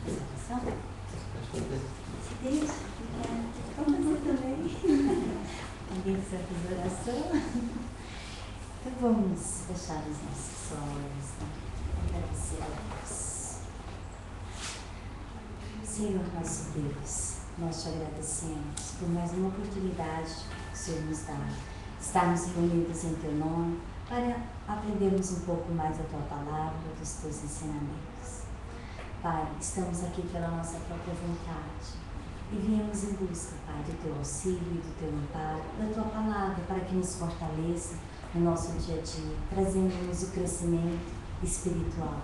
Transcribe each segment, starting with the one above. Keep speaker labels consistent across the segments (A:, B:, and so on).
A: essa oração? Se deixa, vamos fazer também. Alguém precisa fazer oração? Então vamos fechar os nossos olhos, né? Agradecer a Deus. Senhor nosso Deus, nós te agradecemos por mais uma oportunidade que o Senhor nos dá. Estarmos reunidos em teu nome para aprendermos um pouco mais da tua palavra, dos teus ensinamentos. Pai, estamos aqui pela nossa própria vontade e viemos em busca, Pai, do teu auxílio, do teu amparo, da tua palavra para que nos fortaleça no nosso dia a dia, trazendo-nos o crescimento espiritual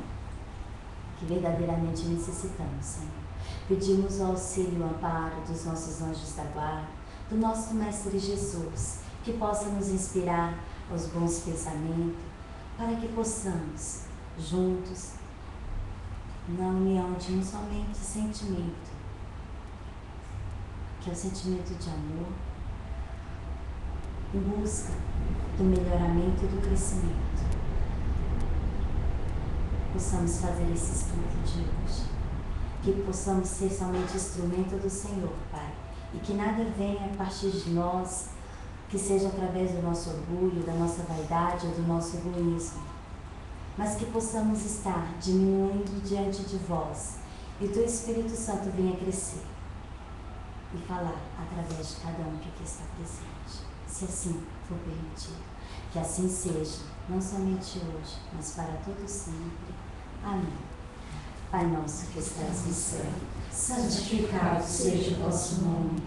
A: que verdadeiramente necessitamos, Senhor. Pedimos o auxílio e o amparo dos nossos anjos da guarda, do nosso Mestre Jesus, que possa nos inspirar aos bons pensamentos, para que possamos, juntos, na união de um somente sentimento, que é o sentimento de amor, em busca do melhoramento e do crescimento, possamos fazer esse estudo de hoje, que possamos ser somente instrumento do Senhor, Pai, e que nada venha a partir de nós, que seja através do nosso orgulho, da nossa vaidade ou do nosso egoísmo, mas que possamos estar diminuindo diante de vós e o teu Espírito Santo venha crescer e falar através de cada um que aqui está presente, se assim for permitido. Que assim seja, não somente hoje, mas para todo sempre. Amém. Pai nosso que estás no céu, santificado seja o vosso nome.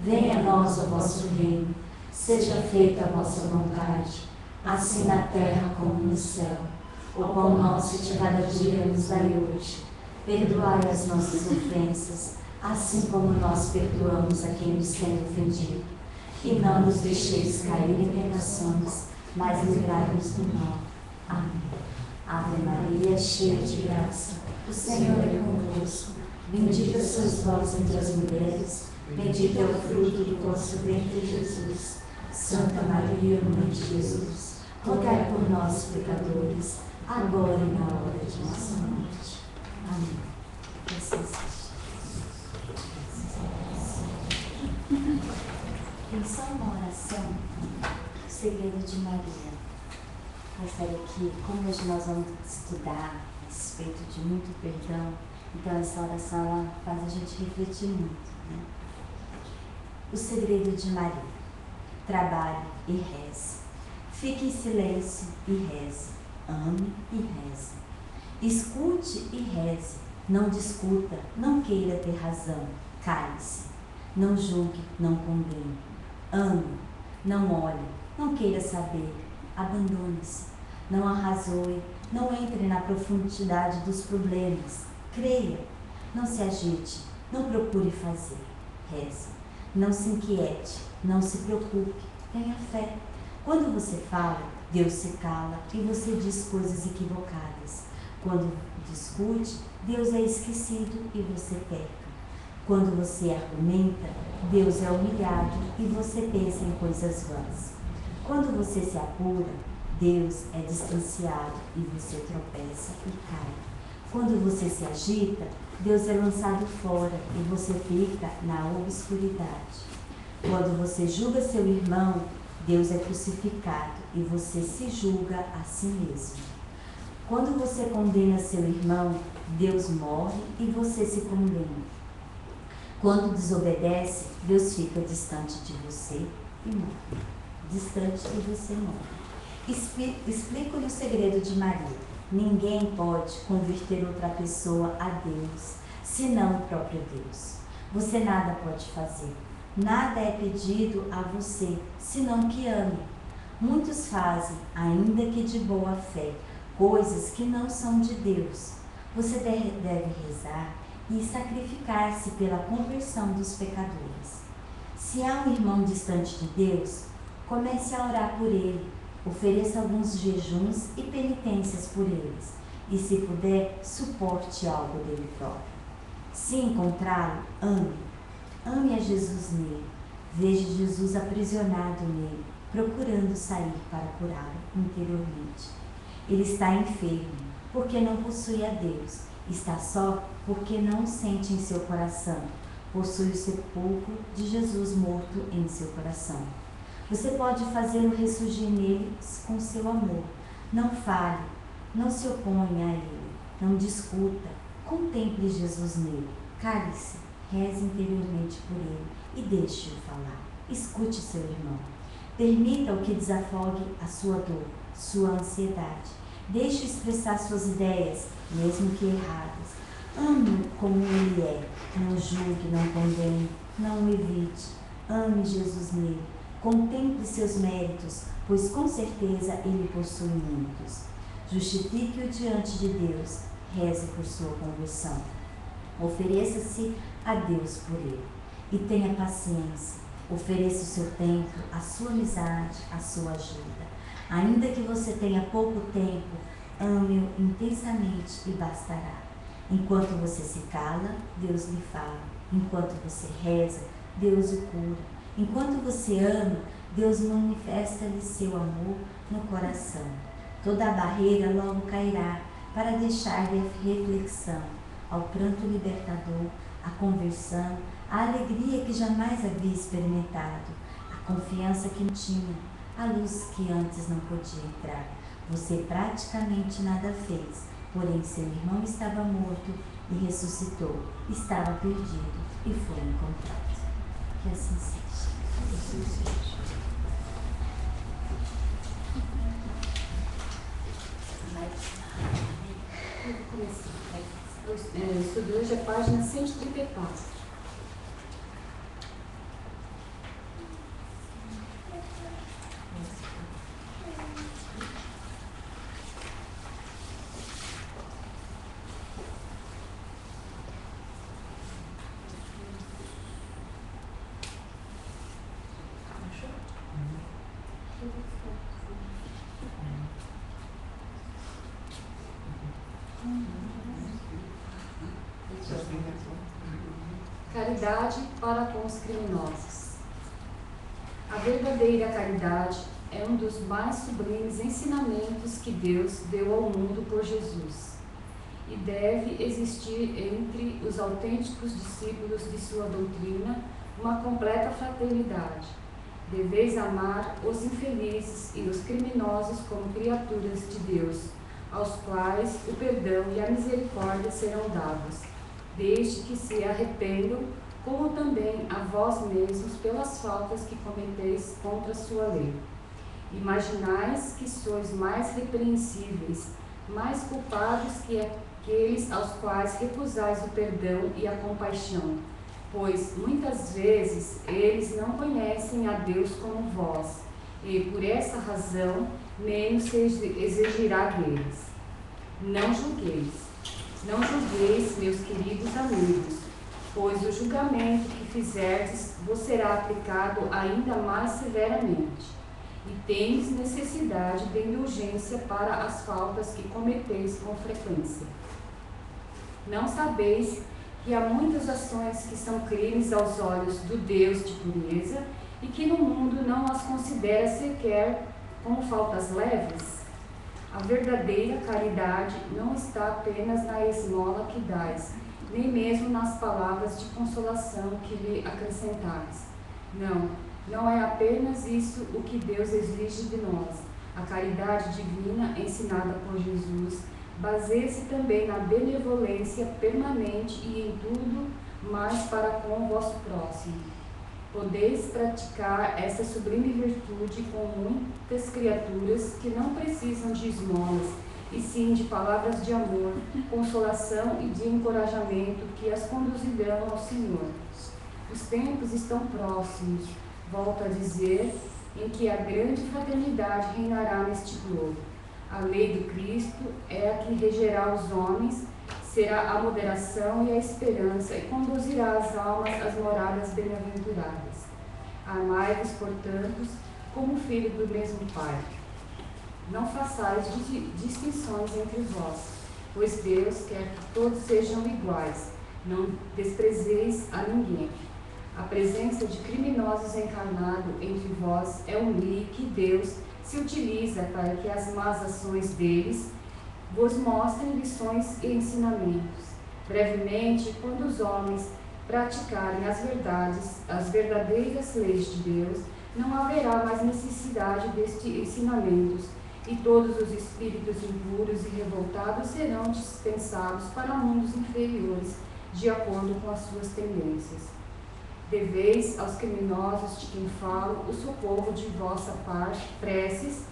A: Venha a nós o vosso reino. Seja feita a vossa vontade, assim na terra como no céu. O pão nosso de cada dia nos dai hoje. Perdoai as nossas ofensas, assim como nós perdoamos a quem nos tem ofendido. E não nos deixeis cair em tentações, mas livrai-nos do mal. Amém. Ave Maria, cheia de graça, o Senhor é convosco. Bendita sois vós entre as mulheres, bendito é o fruto do vosso ventre, Jesus. Santa Maria, Mãe de Jesus, rogai por nós, pecadores, agora e na hora de nossa morte. Amém. Tem só uma oração, o segredo de Maria. Gostaria que, como hoje nós vamos estudar a respeito de muito perdão, então essa oração ela faz a gente refletir muito, né? O segredo de Maria. Trabalhe e reze. Fique em silêncio e reze. Ame e reze. Escute e reze. Não discuta, não queira ter razão. Cale-se. Não julgue, não condene. Ame, não olhe, não queira saber. Abandone-se. Não arrazoe, não entre na profundidade dos problemas. Creia. Não se agite, não procure fazer. Reze. Não se inquiete, não se preocupe, tenha fé. Quando você fala, Deus se cala e você diz coisas equivocadas. Quando discute, Deus é esquecido e você peca. Quando você argumenta, Deus é humilhado e você pensa em coisas vãs. Quando você se apura, Deus é distanciado e você tropeça e cai. Quando você se agita, Deus é lançado fora e você fica na obscuridade. Quando você julga seu irmão, Deus é crucificado e você se julga a si mesmo. Quando você condena seu irmão, Deus morre e você se condena. Quando desobedece, Deus fica distante de você e morre. Distante e você morre. Explico-lhe o segredo de Maria. Ninguém pode converter outra pessoa a Deus, senão o próprio Deus. Você nada pode fazer. Nada é pedido a você, senão que ame. Muitos fazem, ainda que de boa fé, coisas que não são de Deus. Você deve rezar e sacrificar-se pela conversão dos pecadores. Se há um irmão distante de Deus, comece a orar por ele. Ofereça alguns jejuns e penitências por eles, e se puder, suporte algo dele próprio. Se encontrá-lo, ame. Ame a Jesus nele. Veja Jesus aprisionado nele, procurando sair para curá-lo interiormente. Ele está enfermo, porque não possui a Deus, Está só porque não o sente em seu coração. Possui o sepulcro de Jesus morto em seu coração. Você pode fazê-lo ressurgir nele com seu amor. Não fale, não se oponha a ele, não discuta. Contemple Jesus nele. Cale-se, reze interiormente por ele e deixe-o falar. Escute seu irmão. Permita-o que desafogue a sua dor, sua ansiedade. Deixe-o expressar suas ideias, mesmo que erradas. Ame-o como ele é. Não julgue, não condene, não o evite. Ame Jesus nele. Contemple seus méritos, pois com certeza ele possui muitos. Justifique-o diante de Deus. Reze por sua conversão. Ofereça-se a Deus por ele. E tenha paciência. Ofereça o seu tempo, a sua amizade, a sua ajuda. Ainda que você tenha pouco tempo, ame-o intensamente e bastará. Enquanto você se cala, Deus lhe fala. Enquanto você reza, Deus o cura. Enquanto você ama, Deus manifesta-lhe seu amor no coração. Toda a barreira logo cairá para deixar-lhe a reflexão, ao pranto libertador, a conversão, a alegria que jamais havia experimentado, a confiança que não tinha, a luz que antes não podia entrar. Você praticamente nada fez, porém seu irmão estava morto e ressuscitou, estava perdido e foi encontrado. Que assim seja. Que assim seja.
B: O estudo de hoje é página 134. Caridade para com os criminosos. A verdadeira caridade é um dos mais sublimes ensinamentos que Deus deu ao mundo por Jesus e deve existir entre os autênticos discípulos de sua doutrina uma completa fraternidade. Deveis amar os infelizes e os criminosos como criaturas de Deus, aos quais o perdão e a misericórdia serão dados, desde que se arrependam, como também a vós mesmos pelas faltas que cometeis contra a sua lei. Imaginais que sois mais repreensíveis, mais culpados que aqueles aos quais recusais o perdão e a compaixão, pois muitas vezes eles não conhecem a Deus como vós, e por essa razão menos se exigirá deles. Não julgueis, meus queridos amigos, pois o julgamento que fizerdes vos será aplicado ainda mais severamente, e tendes necessidade de indulgência para as faltas que cometeis com frequência. Não sabeis que há muitas ações que são crimes aos olhos do Deus de pureza e que no mundo não as considera sequer como faltas leves? A verdadeira caridade não está apenas na esmola que dais, nem mesmo nas palavras de consolação que lhe acrescentais. Não é apenas isso o que Deus exige de nós. A caridade divina ensinada por Jesus baseia-se também na benevolência permanente e em tudo mais para com o vosso próximo. Podeis praticar essa sublime virtude com muitas criaturas que não precisam de esmolas, e sim de palavras de amor, consolação e de encorajamento que as conduzirão ao Senhor. Os tempos estão próximos, volto a dizer, em que a grande fraternidade reinará neste globo. A lei do Cristo é a que regerá os homens, será a moderação e a esperança e conduzirá as almas às moradas bem-aventuradas. Amai-vos, portanto, como filho do mesmo Pai. Não façais distinções entre vós, pois Deus quer que todos sejam iguais. Não desprezeis a ninguém. A presença de criminosos encarnado entre vós é um meio que Deus se utiliza para que as más ações deles vos mostrem lições e ensinamentos. Brevemente, quando os homens praticarem as verdadeiras leis de Deus, não haverá mais necessidade destes ensinamentos, e todos os espíritos impuros e revoltados serão dispensados para mundos inferiores, de acordo com as suas tendências. Deveis aos criminosos de quem falo o socorro de vossa parte, preces,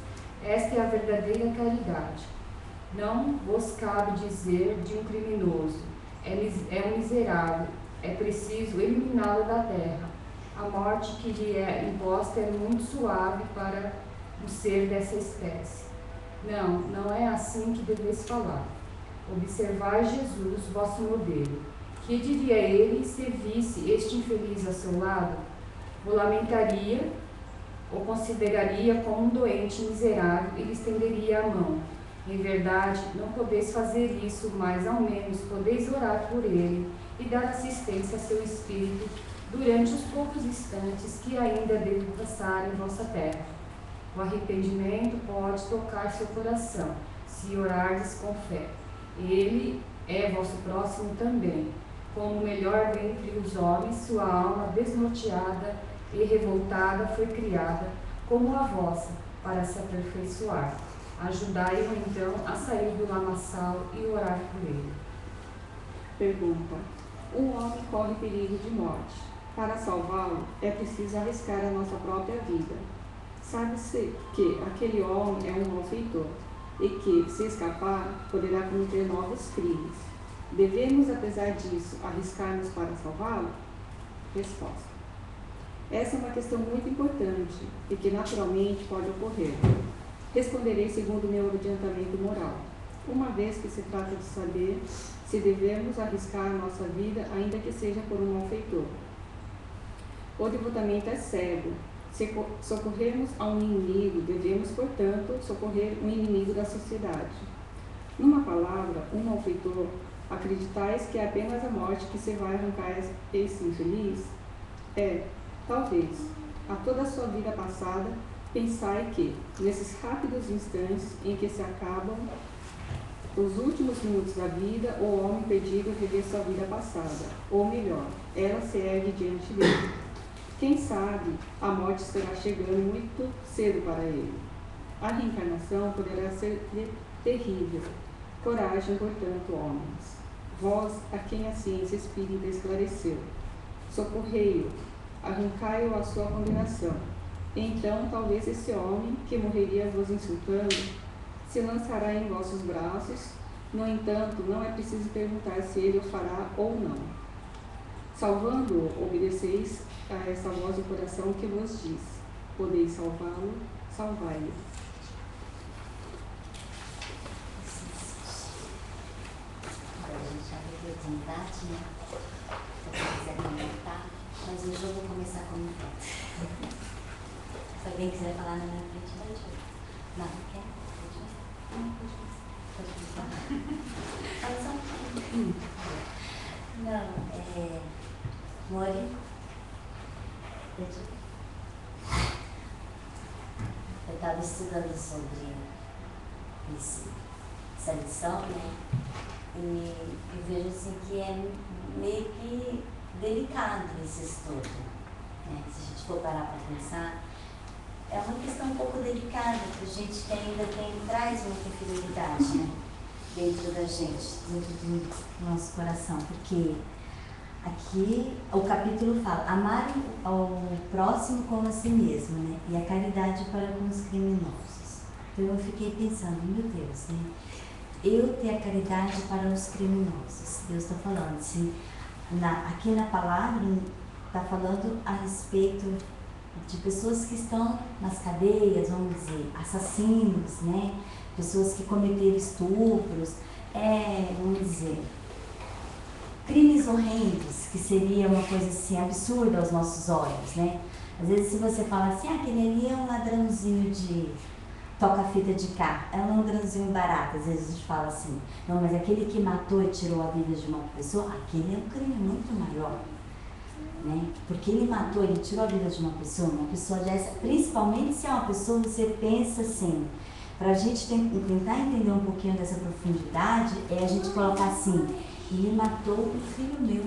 B: esta é a verdadeira caridade. Não vos cabe dizer de um criminoso, é um miserável, é preciso eliminá-lo da terra. A morte que lhe é imposta é muito suave para um ser dessa espécie. Não é assim que deveis falar. Observai Jesus, vosso modelo. Que diria ele se visse este infeliz ao seu lado? O lamentaria, o consideraria como um doente miserável e lhe estenderia a mão. Em verdade, não podeis fazer isso, mas ao menos podeis orar por ele e dar assistência a seu espírito durante os poucos instantes que ainda devem passar em vossa terra. O arrependimento pode tocar seu coração, se orardes com fé. Ele é vosso próximo também. Como o melhor dentre os homens, sua alma desnorteada e revoltada foi criada, como a vossa, para se aperfeiçoar. Ajudai-o então a sair do lamaçal e orar por ele.
C: Pergunta: um homem corre perigo de morte. Para salvá-lo, é preciso arriscar a nossa própria vida. Sabe-se que aquele homem é um malfeitor e que, se escapar, poderá cometer novos crimes. Devemos, apesar disso, arriscar-nos para salvá-lo? Resposta: essa é uma questão muito importante e que naturalmente pode ocorrer. Responderei segundo o meu adiantamento moral, uma vez que se trata de saber se devemos arriscar a nossa vida, ainda que seja por um malfeitor. O devotamento é cego. Se socorrermos a um inimigo, devemos, portanto, socorrer um inimigo da sociedade. Numa palavra, um malfeitor, acreditais que é apenas a morte que se vai arrancar esse infeliz? Talvez, a toda a sua vida passada, pensai que, nesses rápidos instantes em que se acabam os últimos minutos da vida, o homem perdido rever sua vida passada, ou melhor, ela se ergue diante dele. Quem sabe, a morte estará chegando muito cedo para ele. A reencarnação poderá ser terrível. Coragem, portanto, homens. Vós, a quem a ciência espírita esclareceu, socorrei-o, arrancai-o à sua condenação. Então, talvez esse homem, que morreria vos insultando, se lançará em vossos braços. No entanto, não é preciso perguntar se ele o fará ou não. Salvando-o, obedeceis a essa voz do coração que vos diz: podeis salvá-lo, salvai-o.
A: Agora a gente já viu o desempate, né? Se você quiser comentar, mas hoje eu vou começar comentando. Se alguém quiser falar na minha frente, vai te ver. Não, quer? Não, pode começar. Fala só um pouquinho. Não, Mori. Eu estava estudando sobre essa lição, né? E eu vejo assim que é meio que delicado esse estudo, né? Se a gente for parar para pensar, é uma questão um pouco delicada, para a gente que ainda traz muita inferioridade, né? Dentro da gente, dentro do nosso coração, porque aqui o capítulo fala: amar ao próximo como a si mesmo, né? E a caridade para com os criminosos. Então eu fiquei pensando, meu Deus, né? Eu ter a caridade para os criminosos. Deus está falando, aqui na palavra está falando a respeito de pessoas que estão nas cadeias, vamos dizer, assassinos, né? Pessoas que cometeram estupros, vamos dizer, crimes horrendos, que seria uma coisa assim absurda aos nossos olhos, né? Às vezes se você fala assim, aquele ali é um ladrãozinho de toca-fita de carro, é um ladrãozinho barato, às vezes a gente fala assim, não, mas aquele que matou e tirou a vida de uma pessoa, aquele é um crime muito maior, né? Porque ele matou, ele tirou a vida de uma pessoa dessa, principalmente se é uma pessoa, você pensa assim, para a gente tentar entender um pouquinho dessa profundidade, é a gente colocar assim, ele matou o filho meu.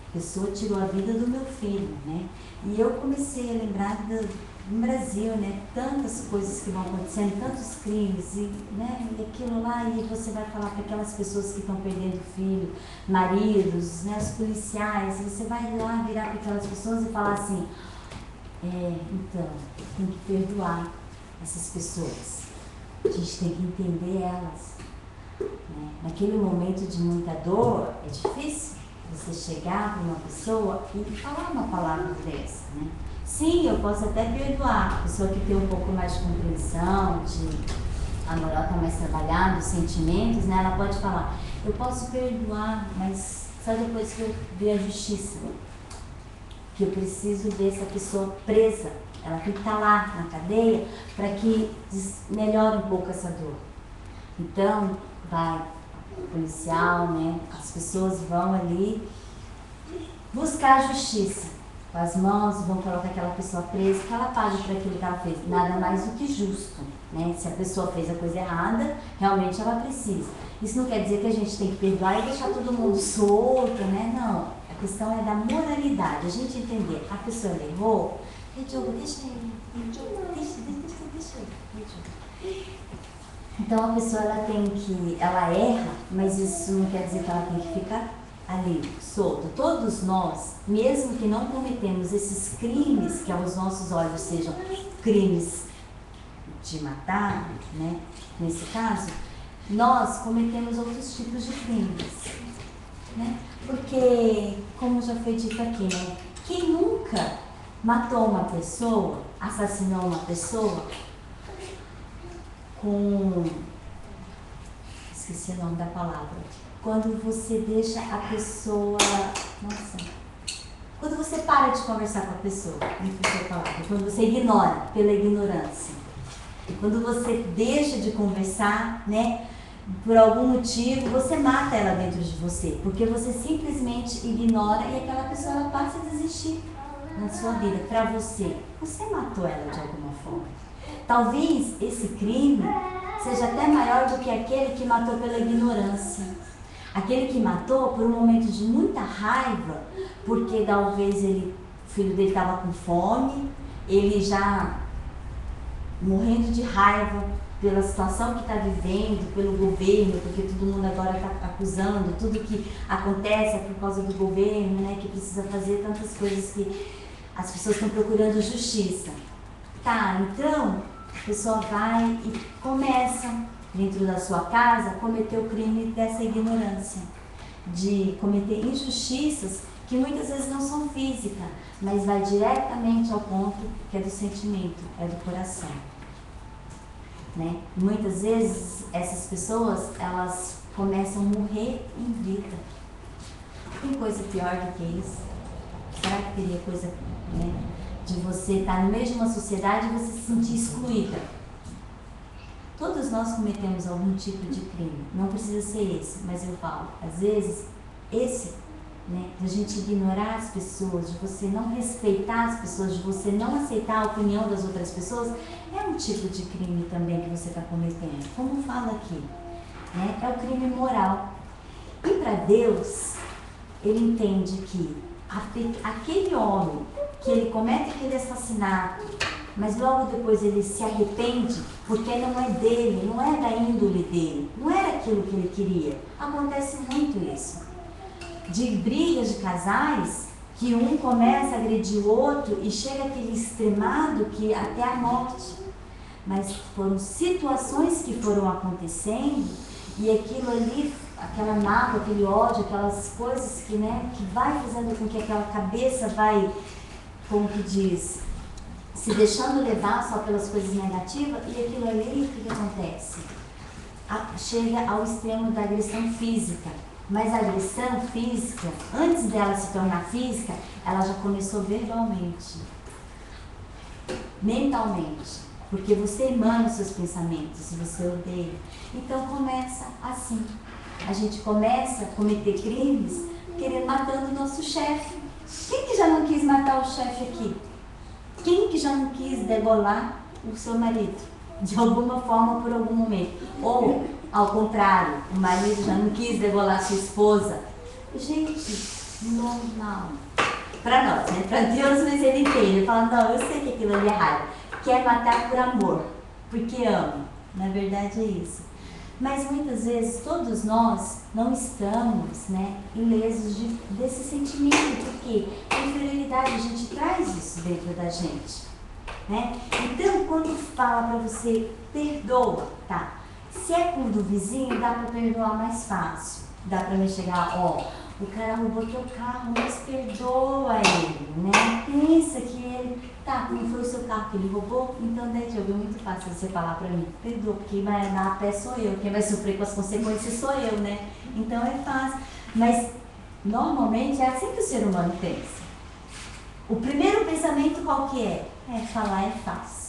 A: A pessoa tirou a vida do meu filho, né? E eu comecei a lembrar no Brasil, né? Tantas coisas que vão acontecendo, tantos crimes, e, né? E aquilo lá, e você vai falar para aquelas pessoas que estão perdendo filho, maridos, né? Os policiais, e você vai lá virar para aquelas pessoas e falar assim, então, tem que perdoar essas pessoas. A gente tem que entender elas. Né? Naquele momento de muita dor, é difícil você chegar para uma pessoa e falar uma palavra dessa, né? Sim, eu posso até perdoar a pessoa que tem um pouco mais de compreensão, a moral está mais trabalhada, os sentimentos, né? Ela pode falar, eu posso perdoar, mas só depois que eu ver a justiça. Que eu preciso ver essa pessoa presa, ela tem que estar lá na cadeia para que melhore um pouco essa dor. Então, vai o policial, né? As pessoas vão ali buscar a justiça. Com as mãos, vão colocar aquela pessoa presa, que ela pague por aquilo que ela fez. Nada mais do que justo, né? Se a pessoa fez a coisa errada, realmente ela precisa. Isso não quer dizer que a gente tem que perdoar e deixar todo mundo solto, né? Não. A questão é da moralidade, a gente entender, a pessoa errou, deixa ele. Então a pessoa ela erra, mas isso não quer dizer que ela tem que ficar ali, solta. Todos nós, mesmo que não cometemos esses crimes, que aos nossos olhos sejam crimes de matar, né? Nesse caso, nós cometemos outros tipos de crimes, né? Porque, como já foi dito aqui, né? Quem nunca matou uma pessoa, assassinou uma pessoa com... esqueci o nome da palavra. Quando você deixa a pessoa... Nossa! Quando você para de conversar com a pessoa, não sei a palavra. Quando você ignora, pela ignorância. Quando você deixa de conversar, né? Por algum motivo, você mata ela dentro de você, porque você simplesmente ignora e aquela pessoa ela passa a desistir na sua vida. Para você matou ela de alguma forma. Talvez esse crime seja até maior do que aquele que matou pela ignorância. Aquele que matou por um momento de muita raiva, porque talvez o filho dele estava com fome, ele já morrendo de raiva pela situação que está vivendo, pelo governo, porque todo mundo agora está acusando, tudo que acontece é por causa do governo, né, que precisa fazer tantas coisas que as pessoas estão procurando justiça. Tá, então a pessoa vai e começa, dentro da sua casa, a cometer o crime dessa ignorância, de cometer injustiças que muitas vezes não são físicas, mas vai diretamente ao ponto que é do sentimento, é do coração. Né? Muitas vezes essas pessoas elas começam a morrer em vida. Tem coisa pior do que isso? Será que teria coisa, né, de você estar no meio de uma sociedade e você se sentir excluída? Todos nós cometemos algum tipo de crime, não precisa ser esse, mas eu falo, às vezes esse, né, de a gente ignorar as pessoas, de você não respeitar as pessoas, de você não aceitar a opinião das outras pessoas, é um tipo de crime também que você está cometendo. Como fala aqui, né? É o crime moral. E para Deus, Ele entende que aquele homem que ele comete aquele assassinato, mas logo depois ele se arrepende, porque não é dele, não é da índole dele, não era aquilo que ele queria. Acontece muito isso. De brigas de casais, que um começa a agredir o outro e chega aquele extremado que até a morte. Mas foram situações que foram acontecendo e aquilo ali, aquela mágoa, aquele ódio, aquelas coisas que, né, que vai fazendo com que aquela cabeça vai, como que diz, se deixando levar só pelas coisas negativas, e aquilo ali, o que acontece? Chega ao extremo da agressão física. Mas a agressão física, antes dela se tornar física, ela já começou verbalmente, mentalmente, porque você emana os seus pensamentos, você odeia. Então começa assim, a gente começa a cometer crimes querendo matando o nosso chefe. Quem que já não quis matar o chefe aqui? Quem que já não quis degolar o seu marido? de alguma forma por algum momento. Ou, ao contrário, o marido já não quis degolar sua esposa. Gente, normal. Para nós, né? Para Deus, mas ele entende. Ele fala, não, eu sei que aquilo ali é raiva. Quer matar por amor, porque ama. Na verdade é isso. Mas muitas vezes todos nós não estamos, né, ilesos desse sentimento, porque a inferioridade, a gente traz isso dentro da gente, né? Então, quando fala para você, perdoa, tá? Se é por do vizinho, dá para perdoar mais fácil. Dá para me chegar, ó, o cara roubou teu carro, mas perdoa ele, né? Pensa que ele, tá, não foi o seu carro que ele roubou, então, né, Diogo, é muito fácil você falar pra mim, perdoa, porque quem vai andar a pé sou eu, quem vai sofrer com as consequências sou eu, né? Então é fácil. Mas, normalmente, é assim que o ser humano pensa. O primeiro pensamento qual que é? É, falar é fácil.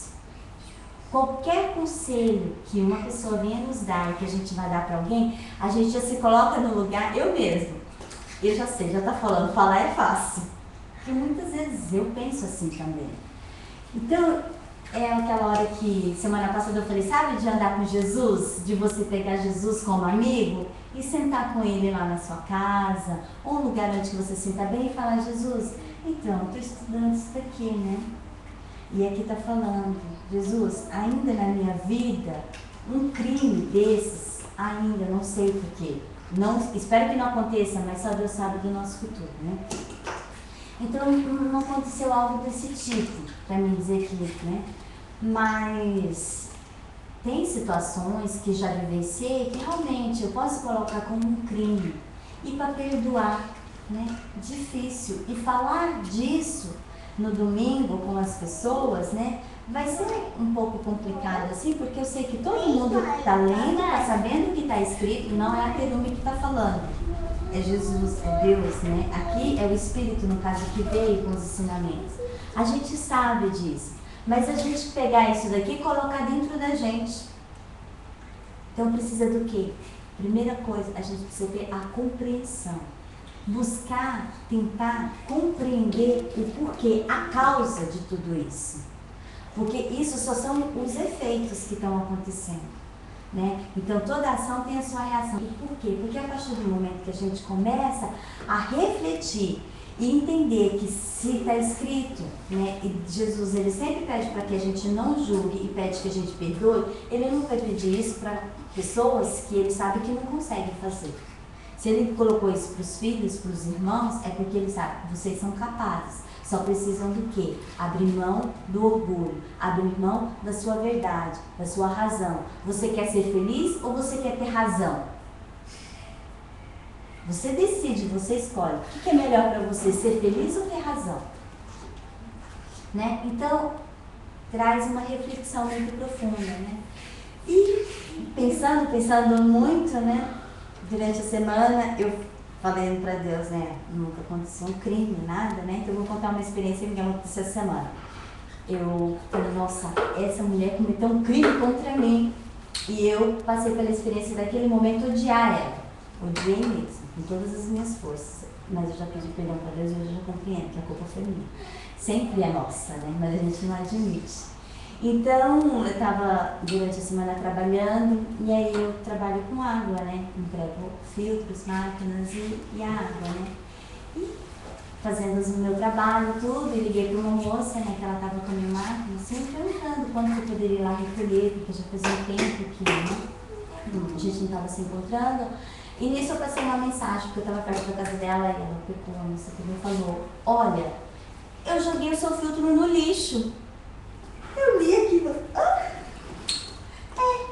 A: Qualquer conselho que uma pessoa venha nos dar, que a gente vai dar pra alguém, a gente já se coloca no lugar, eu mesmo. Eu já sei, já tá falando, falar é fácil. Porque muitas vezes eu penso assim também. Então, é aquela hora que, semana passada eu falei, sabe de andar com Jesus? De você pegar Jesus como amigo e sentar com ele lá na sua casa, ou um lugar onde você se sinta bem e falar, Jesus, então, eu tô estudando isso daqui, né? E aqui tá falando, Jesus, ainda na minha vida, um crime desses, ainda não sei porquê. Não, espero que não aconteça, mas só Deus sabe do nosso futuro, né? Então, não aconteceu algo desse tipo, para me dizer que, né? Mas tem situações que já vivenciei que realmente eu posso colocar como um crime. E para perdoar, né? Difícil. E falar disso no domingo com as pessoas, né? Vai ser um pouco complicado assim, porque eu sei que todo mundo está lendo, está sabendo o que está escrito, não é a Kerume que está falando. É Jesus, é Deus, né? Aqui é o Espírito, no caso, que veio com os ensinamentos. A gente sabe disso, mas a gente pegar isso daqui e colocar dentro da gente. Então precisa do quê? Primeira coisa, a gente precisa ter a compreensão. Buscar, tentar compreender o porquê, a causa de tudo isso. Porque isso só são os efeitos que estão acontecendo, né? Então toda ação tem a sua reação. E por quê? Porque a partir do momento que a gente começa a refletir e entender que se está escrito, né? E Jesus, ele sempre pede para que a gente não julgue e pede que a gente perdoe, ele não vai pedir isso para pessoas que ele sabe que não conseguem fazer. Se ele colocou isso para os filhos, para os irmãos, é porque ele sabe que vocês são capazes. Só precisam do quê? Abrir mão do orgulho, abrir mão da sua verdade, da sua razão. Você quer ser feliz ou você quer ter razão? Você decide, você escolhe. O que é melhor para você, ser feliz ou ter razão? Né? Então, traz uma reflexão muito profunda, né? E pensando muito, né? Durante a semana, eu falei para Deus, né, nunca aconteceu um crime, nada, né, então eu vou contar uma experiência que aconteceu essa semana. Eu falei, nossa, essa mulher cometeu um crime contra mim, e eu passei pela experiência daquele momento odiar ela, odiei mesmo, com todas as minhas forças, mas eu já pedi perdão para Deus e hoje eu já compreendo que a culpa foi minha. Sempre é nossa, né, mas a gente não admite. Então, eu estava durante a semana trabalhando, e aí eu trabalho com água, né? Entrego filtros, máquinas e água, né? E fazendo o meu trabalho, tudo, e liguei para uma moça, né? Que ela estava com a minha máquina, assim, perguntando quando eu poderia ir lá recolher, porque já fazia um tempo que, né? A gente não estava se encontrando. E nisso eu passei uma mensagem, porque eu estava perto da casa dela, e ela pegou a moça que me falou, olha, eu joguei o seu filtro no lixo. Eu li aquilo.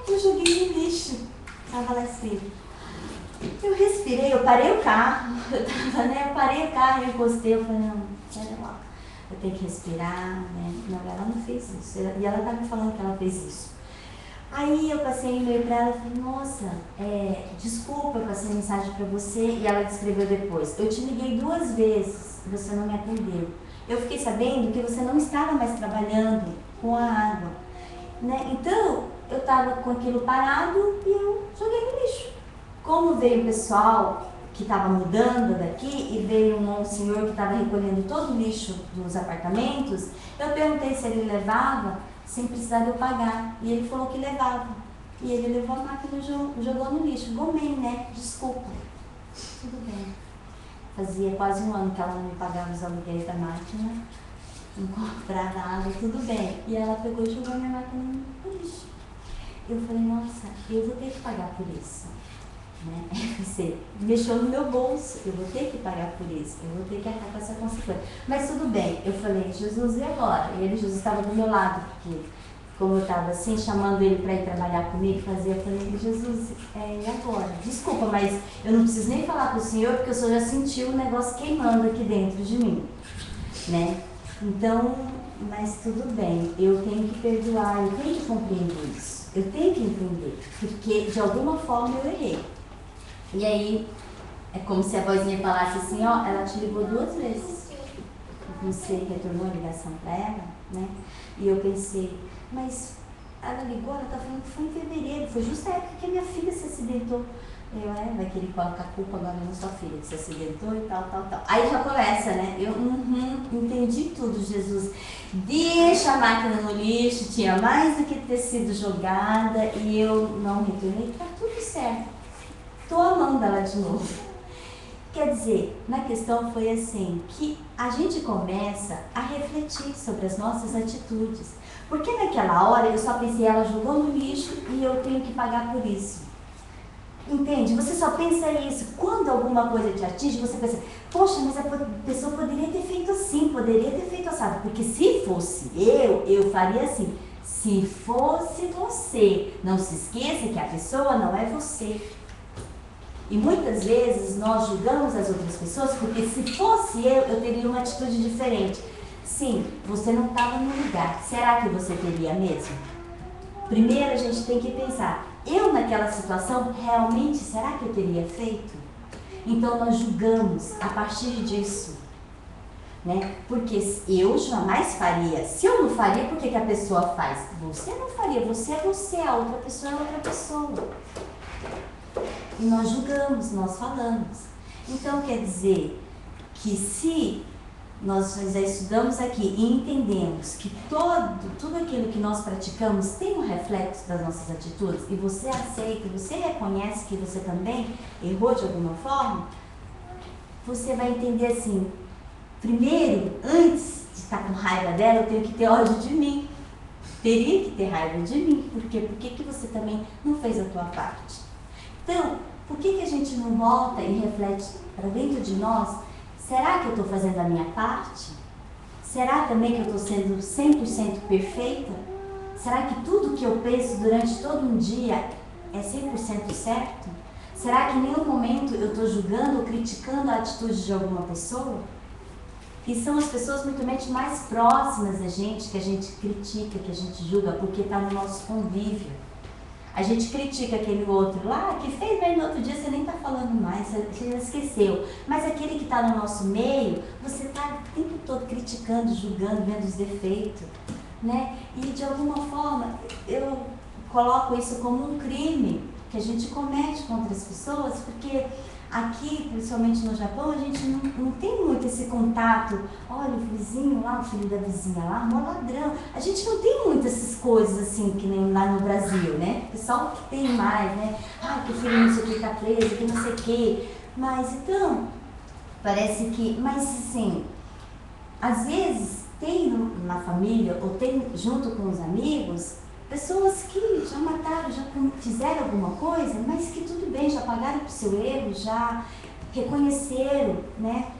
A: Eu joguei no lixo. Estava lá escrito. Eu respirei, eu parei o carro. Eu parei o carro e encostei. Eu falei, não, pera lá. Eu tenho que respirar, né? Não, ela não fez isso. E ela estava me falando que ela fez isso. Aí eu passei um e-mail para ela e falei, nossa, desculpa, eu passei mensagem para você. E ela descreveu depois. Eu te liguei 2 vezes e você não me atendeu. Eu fiquei sabendo que você não estava mais trabalhando com a água, né? Então, eu estava com aquilo parado e eu joguei no lixo. Como veio o pessoal que estava mudando daqui e veio um senhor que estava recolhendo todo o lixo dos apartamentos, eu perguntei se ele levava, sem precisar de eu pagar. E ele falou que levava. E ele levou a máquina e jogou no lixo. Gomei, né? Desculpa. Tudo bem. Fazia quase um ano que ela não me pagava os aluguéis da máquina, não comprava água, tudo bem. E ela pegou e jogou minha máquina no lixo. Eu falei, nossa, eu vou ter que pagar por isso. Né? Você mexeu no meu bolso, eu vou ter que pagar por isso, eu vou ter que arcar com essa consequência. Mas tudo bem, eu falei, Jesus, e agora? E ele, Jesus estava do meu lado, porque como eu estava assim, chamando ele para ir trabalhar comigo, eu falei, Jesus, e agora? Desculpa, mas eu não preciso nem falar para o Senhor, porque o Senhor já sentiu o negócio queimando aqui dentro de mim, né? Então, mas tudo bem, eu tenho que perdoar, eu tenho que compreender isso, eu tenho que entender, porque de alguma forma eu errei. E aí, é como se a vozinha falasse assim, ó, ela te ligou 2 vezes. Você retornou a ligação para ela, né? E eu pensei, mas ela ligou, ela tá falando que foi em fevereiro, foi justo a época que a minha filha se acidentou. Eu, vai querer colocar a culpa agora na sua filha, que se acidentou e tal. Aí já começa, né? Eu, entendi tudo, Jesus. Deixa a máquina no lixo, tinha mais do que ter sido jogada e eu não retornei, tá tudo certo. Estou amando ela de novo. Quer dizer, na questão foi assim, que a gente começa a refletir sobre as nossas atitudes. Porque naquela hora eu só pensei, ela jogou no lixo e eu tenho que pagar por isso. Entende? Você só pensa isso. Quando alguma coisa te atinge, você pensa, poxa, mas a pessoa poderia ter feito assim, poderia ter feito assado. Porque se fosse eu faria assim. Se fosse você, não se esqueça que a pessoa não é você. E muitas vezes nós julgamos as outras pessoas porque se fosse eu teria uma atitude diferente. Sim, você não estava no lugar. Será que você teria mesmo? Primeiro a gente tem que pensar, eu naquela situação, realmente, será que eu teria feito? Então nós julgamos a partir disso. Né? Porque eu jamais faria. Se eu não faria, por que a pessoa faz? Você não faria, você é você, a outra pessoa é outra pessoa. E nós julgamos, nós falamos. Então quer dizer que se nós já estudamos aqui e entendemos que tudo aquilo que nós praticamos tem um reflexo das nossas atitudes e você aceita, você reconhece que você também errou de alguma forma, você vai entender assim, primeiro, antes de estar com raiva dela, eu tenho que ter ódio de mim. Teria que ter raiva de mim. Por quê? Por que você também não fez a tua parte? Então, por que a gente não volta e reflete para dentro de nós? Será que eu estou fazendo a minha parte? Será também que eu estou sendo 100% perfeita? Será que tudo que eu penso durante todo um dia é 100% certo? Será que em nenhum momento eu estou julgando ou criticando a atitude de alguma pessoa? E são as pessoas muito mais próximas da gente que a gente critica, que a gente julga, porque está no nosso convívio. A gente critica aquele outro lá, que fez, mas no outro dia você nem está falando mais, você já esqueceu. Mas aquele que está no nosso meio, você está o tempo todo criticando, julgando, vendo os defeitos, né? E de alguma forma, eu coloco isso como um crime que a gente comete contra as pessoas, porque aqui, principalmente no Japão, a gente não tem muito esse contato. Olha, o vizinho lá, o filho da vizinha lá, mó ladrão. A gente não tem muito essas coisas assim, que nem lá no Brasil, né? O pessoal que tem mais, né? Ah, que o filho não sei o que tá preso, que não sei o que. Mas então, parece que... Mas assim, às vezes tem na família, ou tem junto com os amigos, pessoas que já mataram, já fizeram alguma coisa, mas que tudo bem, já pagaram por seu erro, já reconheceram, né?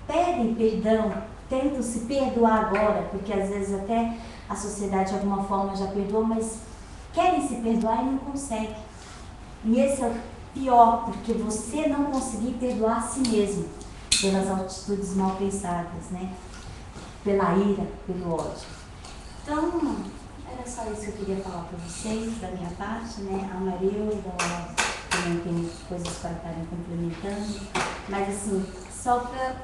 A: Pedem perdão, tentam se perdoar agora, porque às vezes até a sociedade de alguma forma já perdoou, mas querem se perdoar e não conseguem. E esse é o pior, porque você não conseguir perdoar a si mesmo pelas atitudes mal pensadas, né? Pela ira, pelo ódio. Então, era só isso que eu queria falar para vocês, da minha parte, né? A Maria e da também tem coisas para estarem complementando, mas assim, só para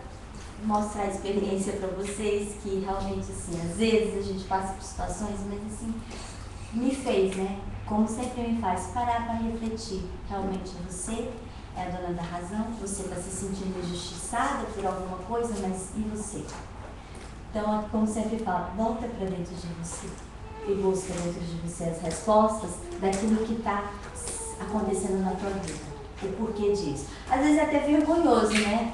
A: mostrar a experiência para vocês, que realmente, assim, às vezes a gente passa por situações, mas assim, me fez, né? Como sempre me faz, parar para refletir. Realmente você é a dona da razão, você está se sentindo injustiçada por alguma coisa, mas e você? Então, como sempre falo, volta para dentro de você. e busca dentro de você as respostas daquilo que está acontecendo na tua vida. O porquê disso. Às vezes é até vergonhoso, né?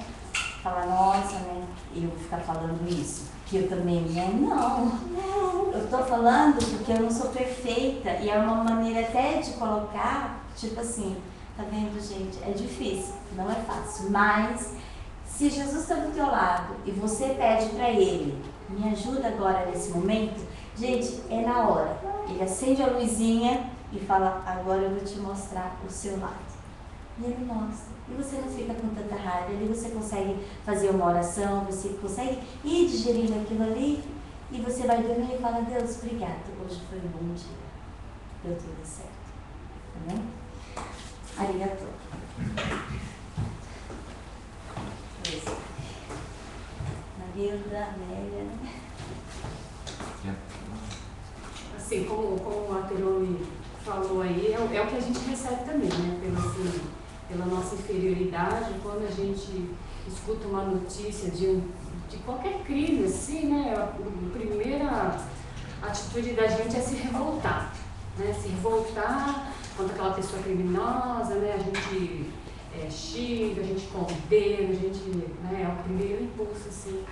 A: Falar, nossa, né? Eu vou ficar falando isso. Que eu também, né? Não. Eu tô falando porque eu não sou perfeita. E é uma maneira até de colocar, tipo assim, tá vendo, gente? É difícil, não é fácil. Mas, se Jesus está do teu lado e você pede para Ele, me ajuda agora nesse momento, gente, é na hora. Ele acende a luzinha e fala, agora eu vou te mostrar o seu lado. E Ele mostra. E você não fica com tanta raiva. Ali você consegue fazer uma oração, você consegue ir digerindo aquilo ali e você vai dormir e fala, Deus, obrigado, hoje foi um bom dia. Deu tudo certo. Amém? Arigatou. Marilda, Amélia.
B: Assim, como a Terome falou aí, é o que a gente recebe também, né? Pela nossa inferioridade, quando a gente escuta uma notícia de qualquer crime, assim, né? A primeira atitude da gente é se revoltar, né? Se revoltar contra aquela pessoa criminosa, né? A gente xinga, a gente condena, a gente, né? É o primeiro impulso, assim,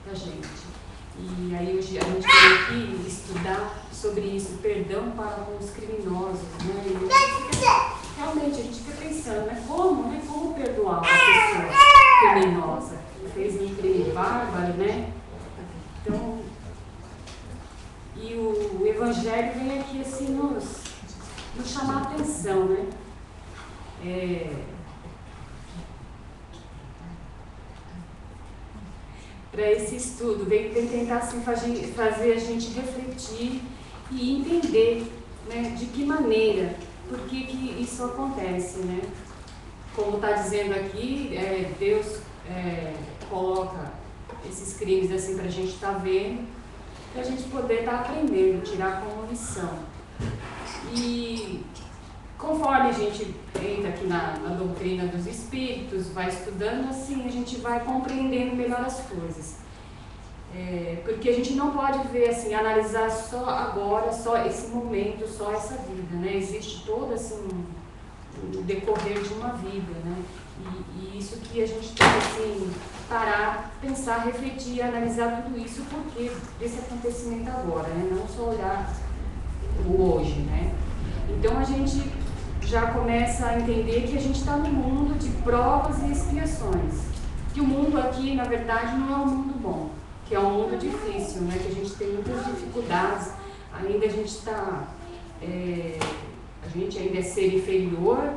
B: da gente. E aí hoje a gente veio aqui estudar sobre isso, perdão para os criminosos, né? E realmente a gente fica pensando, né? Como perdoar uma pessoa criminosa? Fez um crime bárbaro, né? Então, e o Evangelho vem aqui assim nos chamar a atenção, né? Para esse estudo, vem tentar assim, fazer a gente refletir e entender, né, de que maneira, por que isso acontece, né? Como está dizendo aqui, Deus coloca esses crimes assim para a gente estar vendo, para a gente poder estar aprendendo, tirar como lição. E conforme a gente entra aqui na doutrina dos espíritos, vai estudando, assim, a gente vai compreendendo melhor as coisas. Porque a gente não pode ver, assim, analisar só agora, só esse momento, só essa vida, né? Existe todo, assim, o decorrer de uma vida, né? E isso que a gente tem que, assim, parar, pensar, refletir, analisar tudo isso, porque desse acontecimento agora, né? Não só olhar o hoje, né? Então a gente já começa a entender que a gente está no mundo de provas e expiações. Que o mundo aqui, na verdade, não é um mundo bom, que é um mundo difícil, né? Que a gente tem muitas dificuldades, ainda a gente está... a gente ainda é ser inferior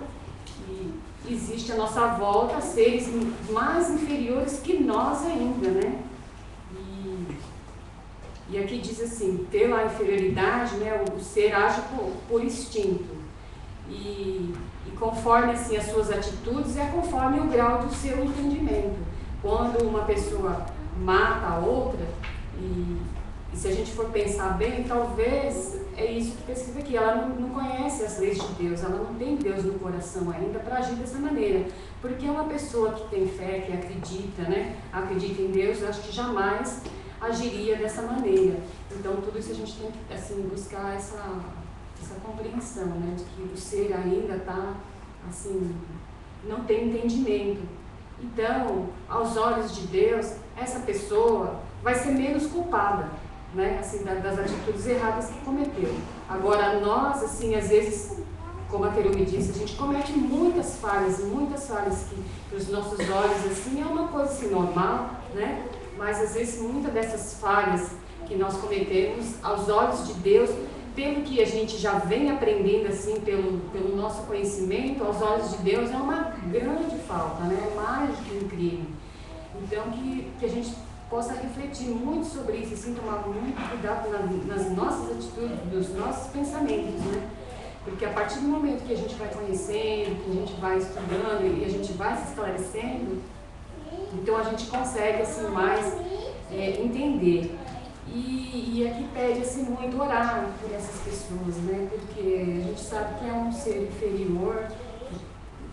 B: e existe à nossa volta seres mais inferiores que nós ainda, né? E aqui diz assim, pela inferioridade, né, o ser age por instinto. E conforme assim, as suas atitudes, é conforme o grau do seu entendimento. Quando uma pessoa mata a outra, e se a gente for pensar bem, talvez é isso que está escrito aqui, ela não conhece as leis de Deus, ela não tem Deus no coração ainda para agir dessa maneira. Porque uma pessoa que tem fé, que acredita, né, acredita em Deus, eu acho que jamais agiria dessa maneira. Então, tudo isso a gente tem que assim, buscar essa compreensão, né, de que o ser ainda está, assim, não tem entendimento. Então, aos olhos de Deus, essa pessoa vai ser menos culpada, né, assim, das atitudes erradas que cometeu. Agora, nós, assim, às vezes, como a Terome disse, a gente comete muitas falhas que para os nossos olhos, assim, é uma coisa assim, normal, né? Mas às vezes muitas dessas falhas que nós cometemos aos olhos de Deus, pelo que a gente já vem aprendendo assim, pelo nosso conhecimento, aos olhos de Deus é uma grande falta, né? Mais do que um crime. Então que a gente possa refletir muito sobre isso, assim, tomar muito cuidado nas nossas atitudes, nos nossos pensamentos, né? Porque a partir do momento que a gente vai conhecendo, que a gente vai estudando e a gente vai se esclarecendo, então a gente consegue assim mais entender. E aqui pede assim muito orar por essas pessoas, né? Porque a gente sabe que é um ser inferior,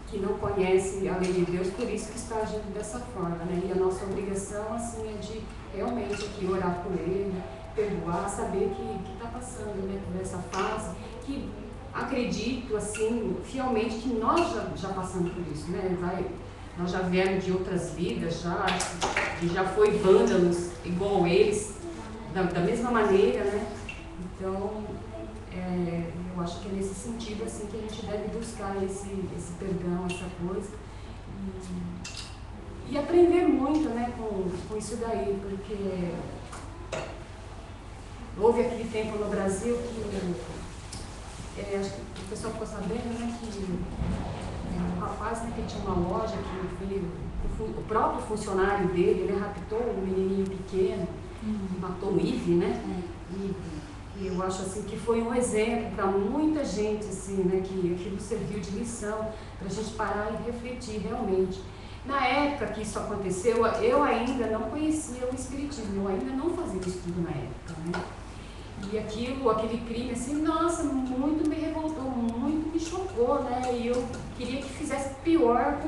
B: que não conhece a lei de Deus, por isso que está agindo dessa forma, né? E a nossa obrigação assim é de realmente aqui orar por ele, perdoar, saber que está passando, né, por essa fase, que acredito, assim, fielmente que nós já passamos por isso, né? Nós já viemos de outras vidas, já foi vândalos igual eles, da mesma maneira, né? Então, eu acho que é nesse sentido, assim, que a gente deve buscar esse perdão, essa coisa, e aprender muito, né, com isso daí, porque houve aquele tempo no Brasil que, acho que o pessoal ficou sabendo, né, que um rapaz, né, que tinha uma loja, que o próprio funcionário dele, ele raptou um menininho pequeno, matou o Ive, né? E eu acho assim que foi um exemplo para muita gente, assim, né, que aquilo serviu de lição para a gente parar e refletir realmente. Na época que isso aconteceu, eu ainda não conhecia o Espiritismo, eu ainda não fazia estudo na época, né? E aquele crime, assim, nossa, muito me revoltou, muito me chocou, né? E eu queria que fizesse pior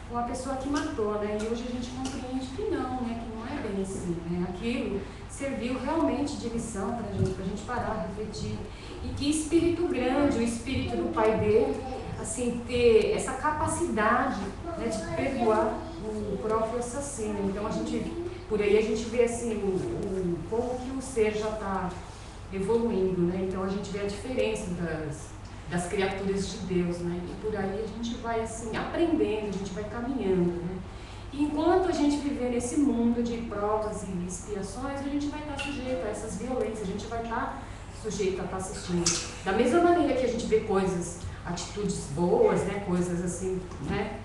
B: com a pessoa que matou, né? E hoje a gente compreende que não, né? Que não é bem assim, né? Aquilo serviu realmente de lição para a gente parar, refletir. E que espírito grande, o espírito do pai dele, assim, ter essa capacidade, né, de perdoar o próprio assassino. Então, por aí a gente vê, assim, como que o ser já está evoluindo, né? Então, a gente vê a diferença das criaturas de Deus, né? E por aí a gente vai, assim, aprendendo, a gente vai caminhando, né? E enquanto a gente viver nesse mundo de provas e expiações, a gente vai estar sujeito a essas violências, a gente vai estar sujeito a estar assistindo. Da mesma maneira que a gente vê atitudes boas, né? Coisas assim, né?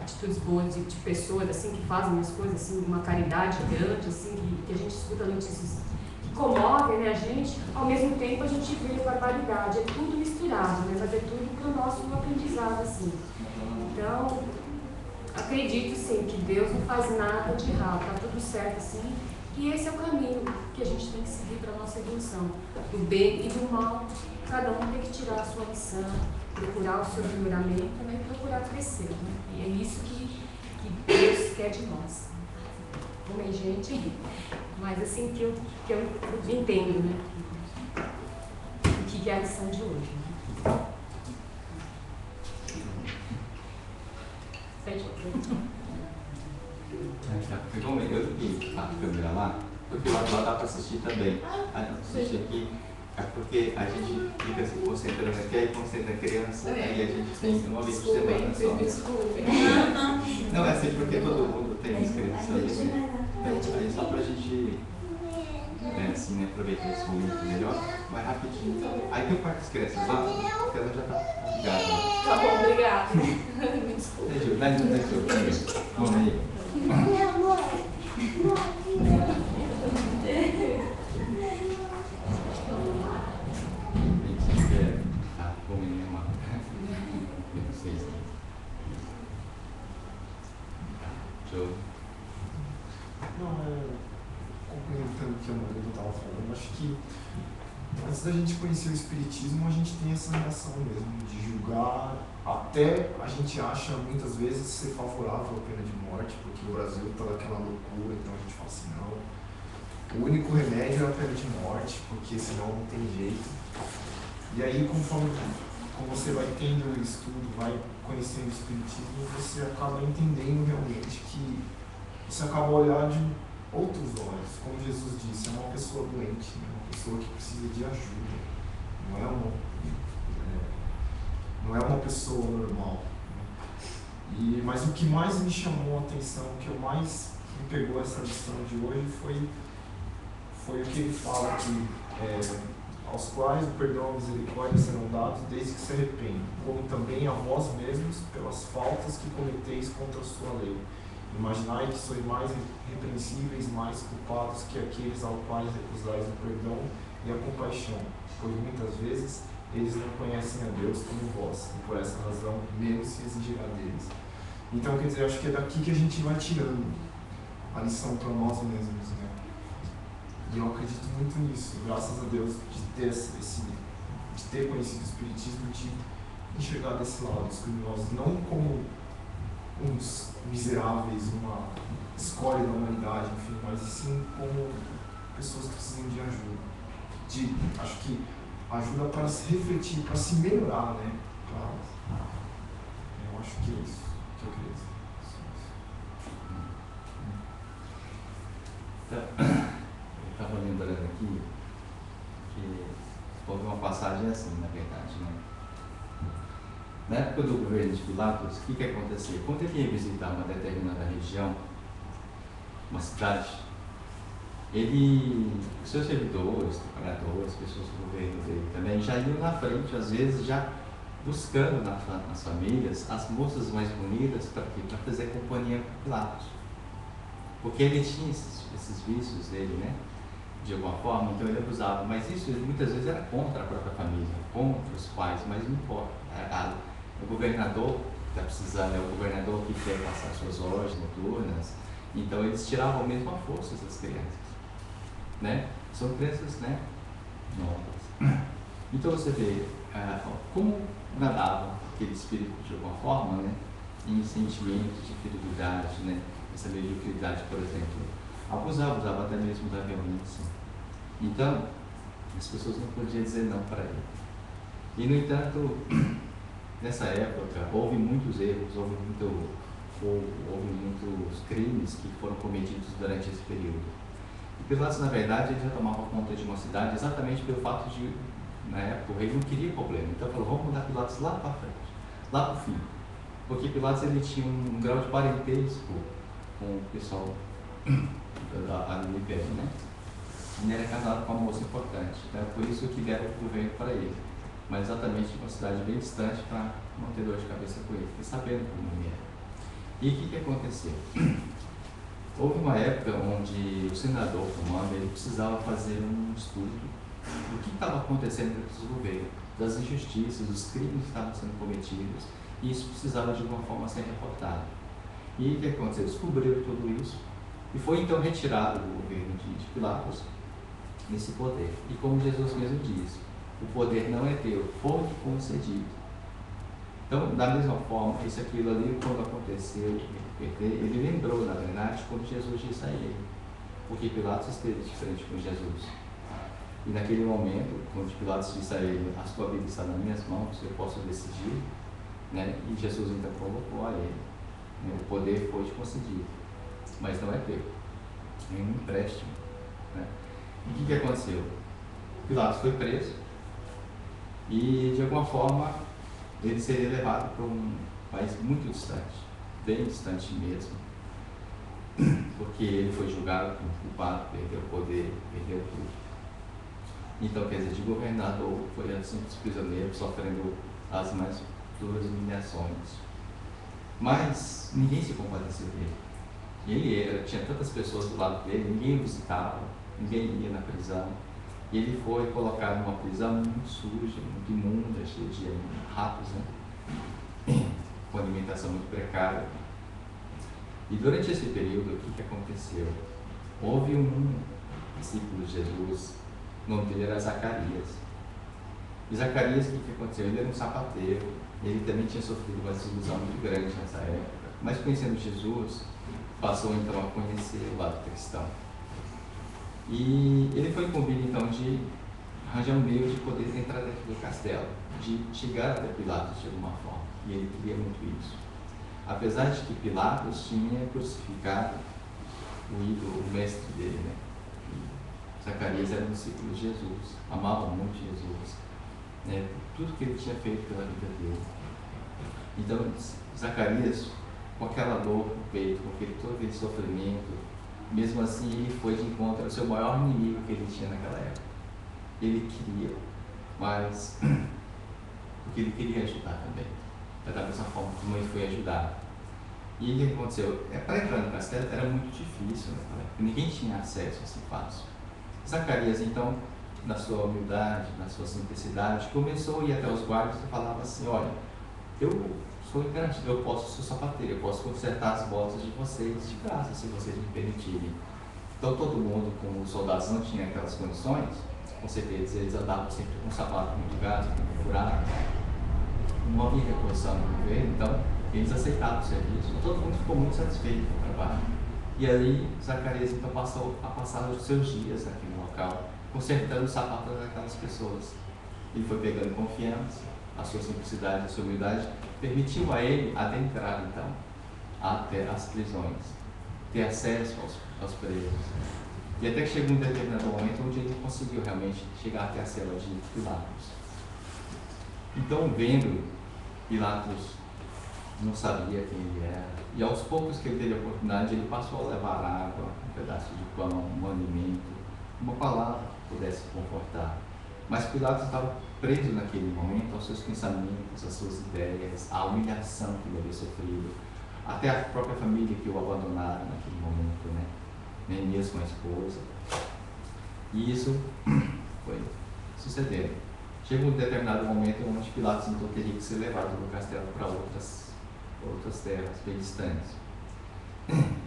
B: Atitudes boas de pessoas assim, que fazem as coisas assim, uma caridade grande, assim, que a gente escuta notícias que comovem, né, a gente, ao mesmo tempo a gente vê barbaridade, é tudo misturado, né, mas é tudo para o nosso aprendizado, assim. Então, acredito sim que Deus não faz nada de errado, está tudo certo assim, e esse é o caminho que a gente tem que seguir para a nossa evolução, do bem e do mal. Cada um tem que tirar a sua lição, procurar o seu melhoramento, né, e procurar crescer, né? E é isso que Deus quer de nós. Como é gente, mas assim que eu entendo, né? O que é a lição de hoje. Né?
D: Como eu vi a câmera lá, porque lá dá para assistir também. Assistir aqui. É porque a gente fica se concentrando aqui, aí concentra a criança, aí a gente tem uma vez por semana só. Não, é assim porque todo mundo tem inscrição ali, né? Aí só pra gente assim, né, aproveitar esse momento melhor, vai rapidinho. Aí tem o quarto das crianças lá, porque ela já tá ligada.
E: Tá bom, obrigada. Me desculpe.
D: Dá então, vamos aí.
F: Complementando o que a Maria estava falando, acho que antes da gente conhecer o Espiritismo, a gente tem essa reação mesmo de julgar, até a gente acha muitas vezes ser favorável à pena de morte, porque o Brasil está naquela loucura, então a gente fala assim, não, o único remédio é a pena de morte, porque senão não tem jeito. E aí, conforme você vai tendo o estudo, vai conhecendo o Espiritismo, você acaba entendendo realmente que você acaba olhando de outros olhos, como Jesus disse, é uma pessoa doente, é uma pessoa que precisa de ajuda, não é uma pessoa normal. Mas o que mais me chamou a atenção, o que mais me pegou essa lição de hoje foi o que ele fala que aos quais o perdão e a misericórdia serão dados desde que se arrependam, como também a vós mesmos pelas faltas que cometeis contra a sua lei. Imaginai que sois mais repreensíveis, mais culpados que aqueles aos quais recusais o perdão e a compaixão, pois muitas vezes eles não conhecem a Deus como vós, e por essa razão menos se exigirá deles. Então, quer dizer, acho que é daqui que a gente vai tirando a lição para nós mesmos, né? E eu acredito muito nisso, graças a Deus, de ter conhecido o Espiritismo, de enxergar desse lado os criminosos, não como uns miseráveis, uma escória da humanidade, enfim, mas sim como pessoas que precisam de ajuda. Acho que ajuda para se refletir, para se melhorar, né? Eu acho que é isso que eu queria dizer.
D: Eu estava lembrando aqui que houve uma passagem assim, na verdade, né? Na época do governo de Pilatos, o que acontecia? Quando ele ia visitar uma determinada região, uma cidade, os seus servidores, trabalhadores, pessoas do governo dele também, já iam na frente, às vezes já buscando nas famílias as moças mais bonitas para fazer companhia com Pilatos. Porque ele tinha esses vícios dele, né? De alguma forma, então ele abusava. Mas isso muitas vezes era contra a própria família, contra os pais, mas não importa. O governador está precisando, é o governador que quer passar suas horas noturnas, então eles tiravam mesmo a força das crianças, né? São crianças, né, novas. Então você vê como nadava aquele espírito de alguma forma, né, em sentimentos de fidelidade, né, essa mediocridade, por exemplo. Abusava até mesmo da violência. Então, as pessoas não podiam dizer não para ele. E, no entanto, nessa época, houve muitos erros, houve muitos crimes que foram cometidos durante esse período. E Pilatos, na verdade, ele já tomava conta de uma cidade exatamente pelo fato de, na época, o rei não queria problema. Então, falou, vamos mudar Pilatos lá para frente, lá para o fim. Porque Pilatos ele tinha um grau de parentesco com o pessoal ali no Império, né? Ele era casado com uma moça importante, então é por isso que deram o governo para ele. Mas exatamente uma cidade bem distante para não ter dor de cabeça com ele, porque sabendo como ele era. E o que aconteceu? Houve uma época onde o senador comando ele precisava fazer um estudo do que estava acontecendo dentro do governo, das injustiças, dos crimes que estavam sendo cometidos, e isso precisava de alguma forma ser reportado. E o que aconteceu? Descobriram tudo isso e foi então retirado do governo de Pilatos esse poder. E como Jesus mesmo diz, o poder não é teu, foi concedido. Então, da mesma forma, aquilo ali, quando aconteceu, ele lembrou, na verdade, quando Jesus disse a ele, porque Pilatos esteve de frente com Jesus. E naquele momento, quando Pilatos disse a ele, a sua vida está nas minhas mãos, eu posso decidir, né? E Jesus então colocou a ele, né? O poder foi te concedido, mas não é teu, é um empréstimo, né? E o que aconteceu? Pilatos foi preso e, de alguma forma, ele seria levado para um país muito distante, bem distante mesmo, porque ele foi julgado como culpado, perdeu o poder, perdeu tudo. Então, quer dizer, de governador foi assim, prisioneiro, sofrendo as mais duras humilhações. Mas ninguém se compadeceu dele. Tinha tantas pessoas do lado dele, ninguém o visitava, ninguém ia na prisão. E ele foi colocado numa prisão muito suja, muito imunda, cheia de ratos, né? Com alimentação muito precária. E durante esse período, o que aconteceu? Houve um discípulo de Jesus, o nome dele era Zacarias. E Zacarias, o que aconteceu? Ele era um sapateiro, ele também tinha sofrido uma desilusão muito grande nessa época. Mas conhecendo Jesus, passou então a conhecer o lado cristão. E ele foi incumbido então de arranjar um meio de poder entrar dentro do castelo, de chegar até Pilatos de alguma forma. E ele queria muito isso. Apesar de que Pilatos tinha crucificado o ídolo, o mestre dele, né? E Zacarias era um discípulo de Jesus, amava muito Jesus, né? Tudo que ele tinha feito pela vida dele. Então, Zacarias, com aquela dor no peito, com todo aquele sofrimento, mesmo assim ele foi de encontro ao seu maior inimigo que ele tinha naquela época. Ele queria, mas porque ele queria ajudar também, da mesma forma como ele foi ajudado. E o que aconteceu? Para entrar no castelo era muito difícil, né? Ninguém tinha acesso assim fácil. Zacarias, então, na sua humildade, na sua simplicidade, começou a ir até os guardas e falava assim: olha, eu sou garantida, eu posso ser sapateiro, eu posso consertar as botas de vocês de graça, se vocês me permitirem. Então todo mundo, como os soldados não tinham aquelas condições, com certeza eles andavam sempre com um sapato muito gasto, muito furado, não havia reposição no governo, então eles aceitavam o serviço, todo mundo ficou muito satisfeito com o trabalho. E ali Zacarias então passou a passar os seus dias naquele local, consertando os sapatos daquelas pessoas. Ele foi pegando confiança, a sua simplicidade, a sua humildade, permitiu a ele adentrar então até as prisões, ter acesso aos presos. E até que chegou um determinado momento onde ele conseguiu realmente chegar até a cela de Pilatos. Então, vendo, Pilatos não sabia quem ele era, e aos poucos que ele teve a oportunidade, ele passou a levar água, um pedaço de pão, um alimento, uma palavra que pudesse confortar. Mas Pilatos estava preso naquele momento aos seus pensamentos, às suas ideias, à humilhação que ele havia sofrido, até a própria família que o abandonaram naquele momento, né? Nem mesmo a esposa. E isso foi sucedendo. Chegou um determinado momento onde Pilatos então teria que ser levado do castelo para outras terras bem distantes.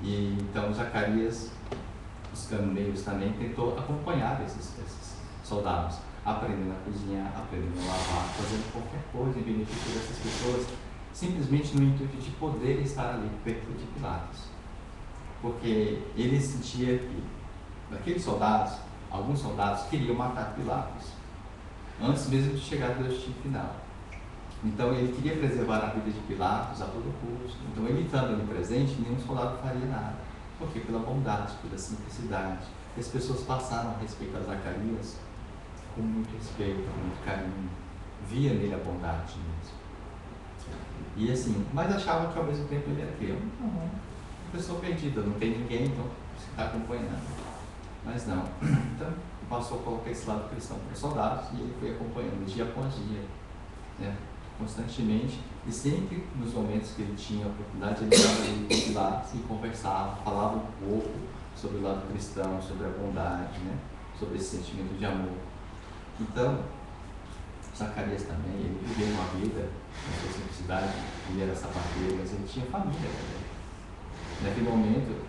D: E então Zacarias, buscando meios também, tentou acompanhar esses soldados, aprendendo a cozinhar, aprendendo a lavar, fazendo qualquer coisa em benefício dessas pessoas, simplesmente no intuito de poder estar ali perto de Pilatos. Porque ele sentia que daqueles soldados, alguns soldados queriam matar Pilatos, antes mesmo de chegar ao destino final. Então ele queria preservar a vida de Pilatos a todo custo. Então ele estando ali presente, nenhum soldado faria nada. Porque pela bondade, pela simplicidade, as pessoas passaram a respeitar Zacarias com muito respeito, com muito carinho. Via nele a bondade mesmo. E assim, mas achavam que ao mesmo tempo ele era aquele. Uma pessoa perdida, não tem ninguém, então você está acompanhando. Mas não. Então passou a colocar esse lado cristão para os soldados e ele foi acompanhando dia após dia, né? Constantemente, e sempre nos momentos que ele tinha a oportunidade, ele estava ali com Pilatos e conversava, falava um pouco sobre o lado cristão, sobre a bondade, né? Sobre esse sentimento de amor. Então, Zacarias também, ele viveu uma vida na sua simplicidade, ele era sapateiro, mas ele tinha família também. Naquele momento,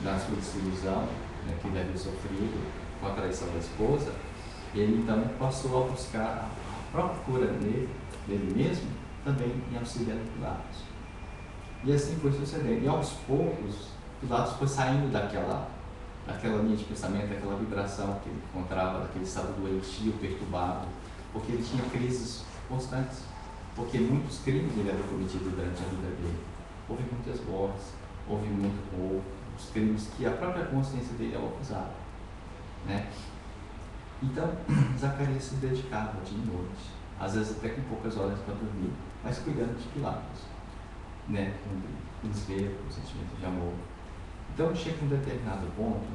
D: na sua desilusão, né, que ele havia sofrido com a traição da esposa, ele então passou a buscar a própria cura dele mesmo, também em auxiliar Pilatos. E assim foi sucedendo. E aos poucos, Pilatos foi saindo daquela linha de pensamento, daquela vibração que ele encontrava, daquele estado doentio, perturbado, porque ele tinha crises constantes, porque muitos crimes ele havia cometido durante a vida dele. Houve muitas mortes, houve muito roubo, os crimes que a própria consciência dele o acusava, né? Então, Zacarias se dedicava dia e noite, às vezes até com poucas horas para dormir, mas cuidando de Pilatos, né? Com desvelo, com sentimento de amor. Então chega um determinado ponto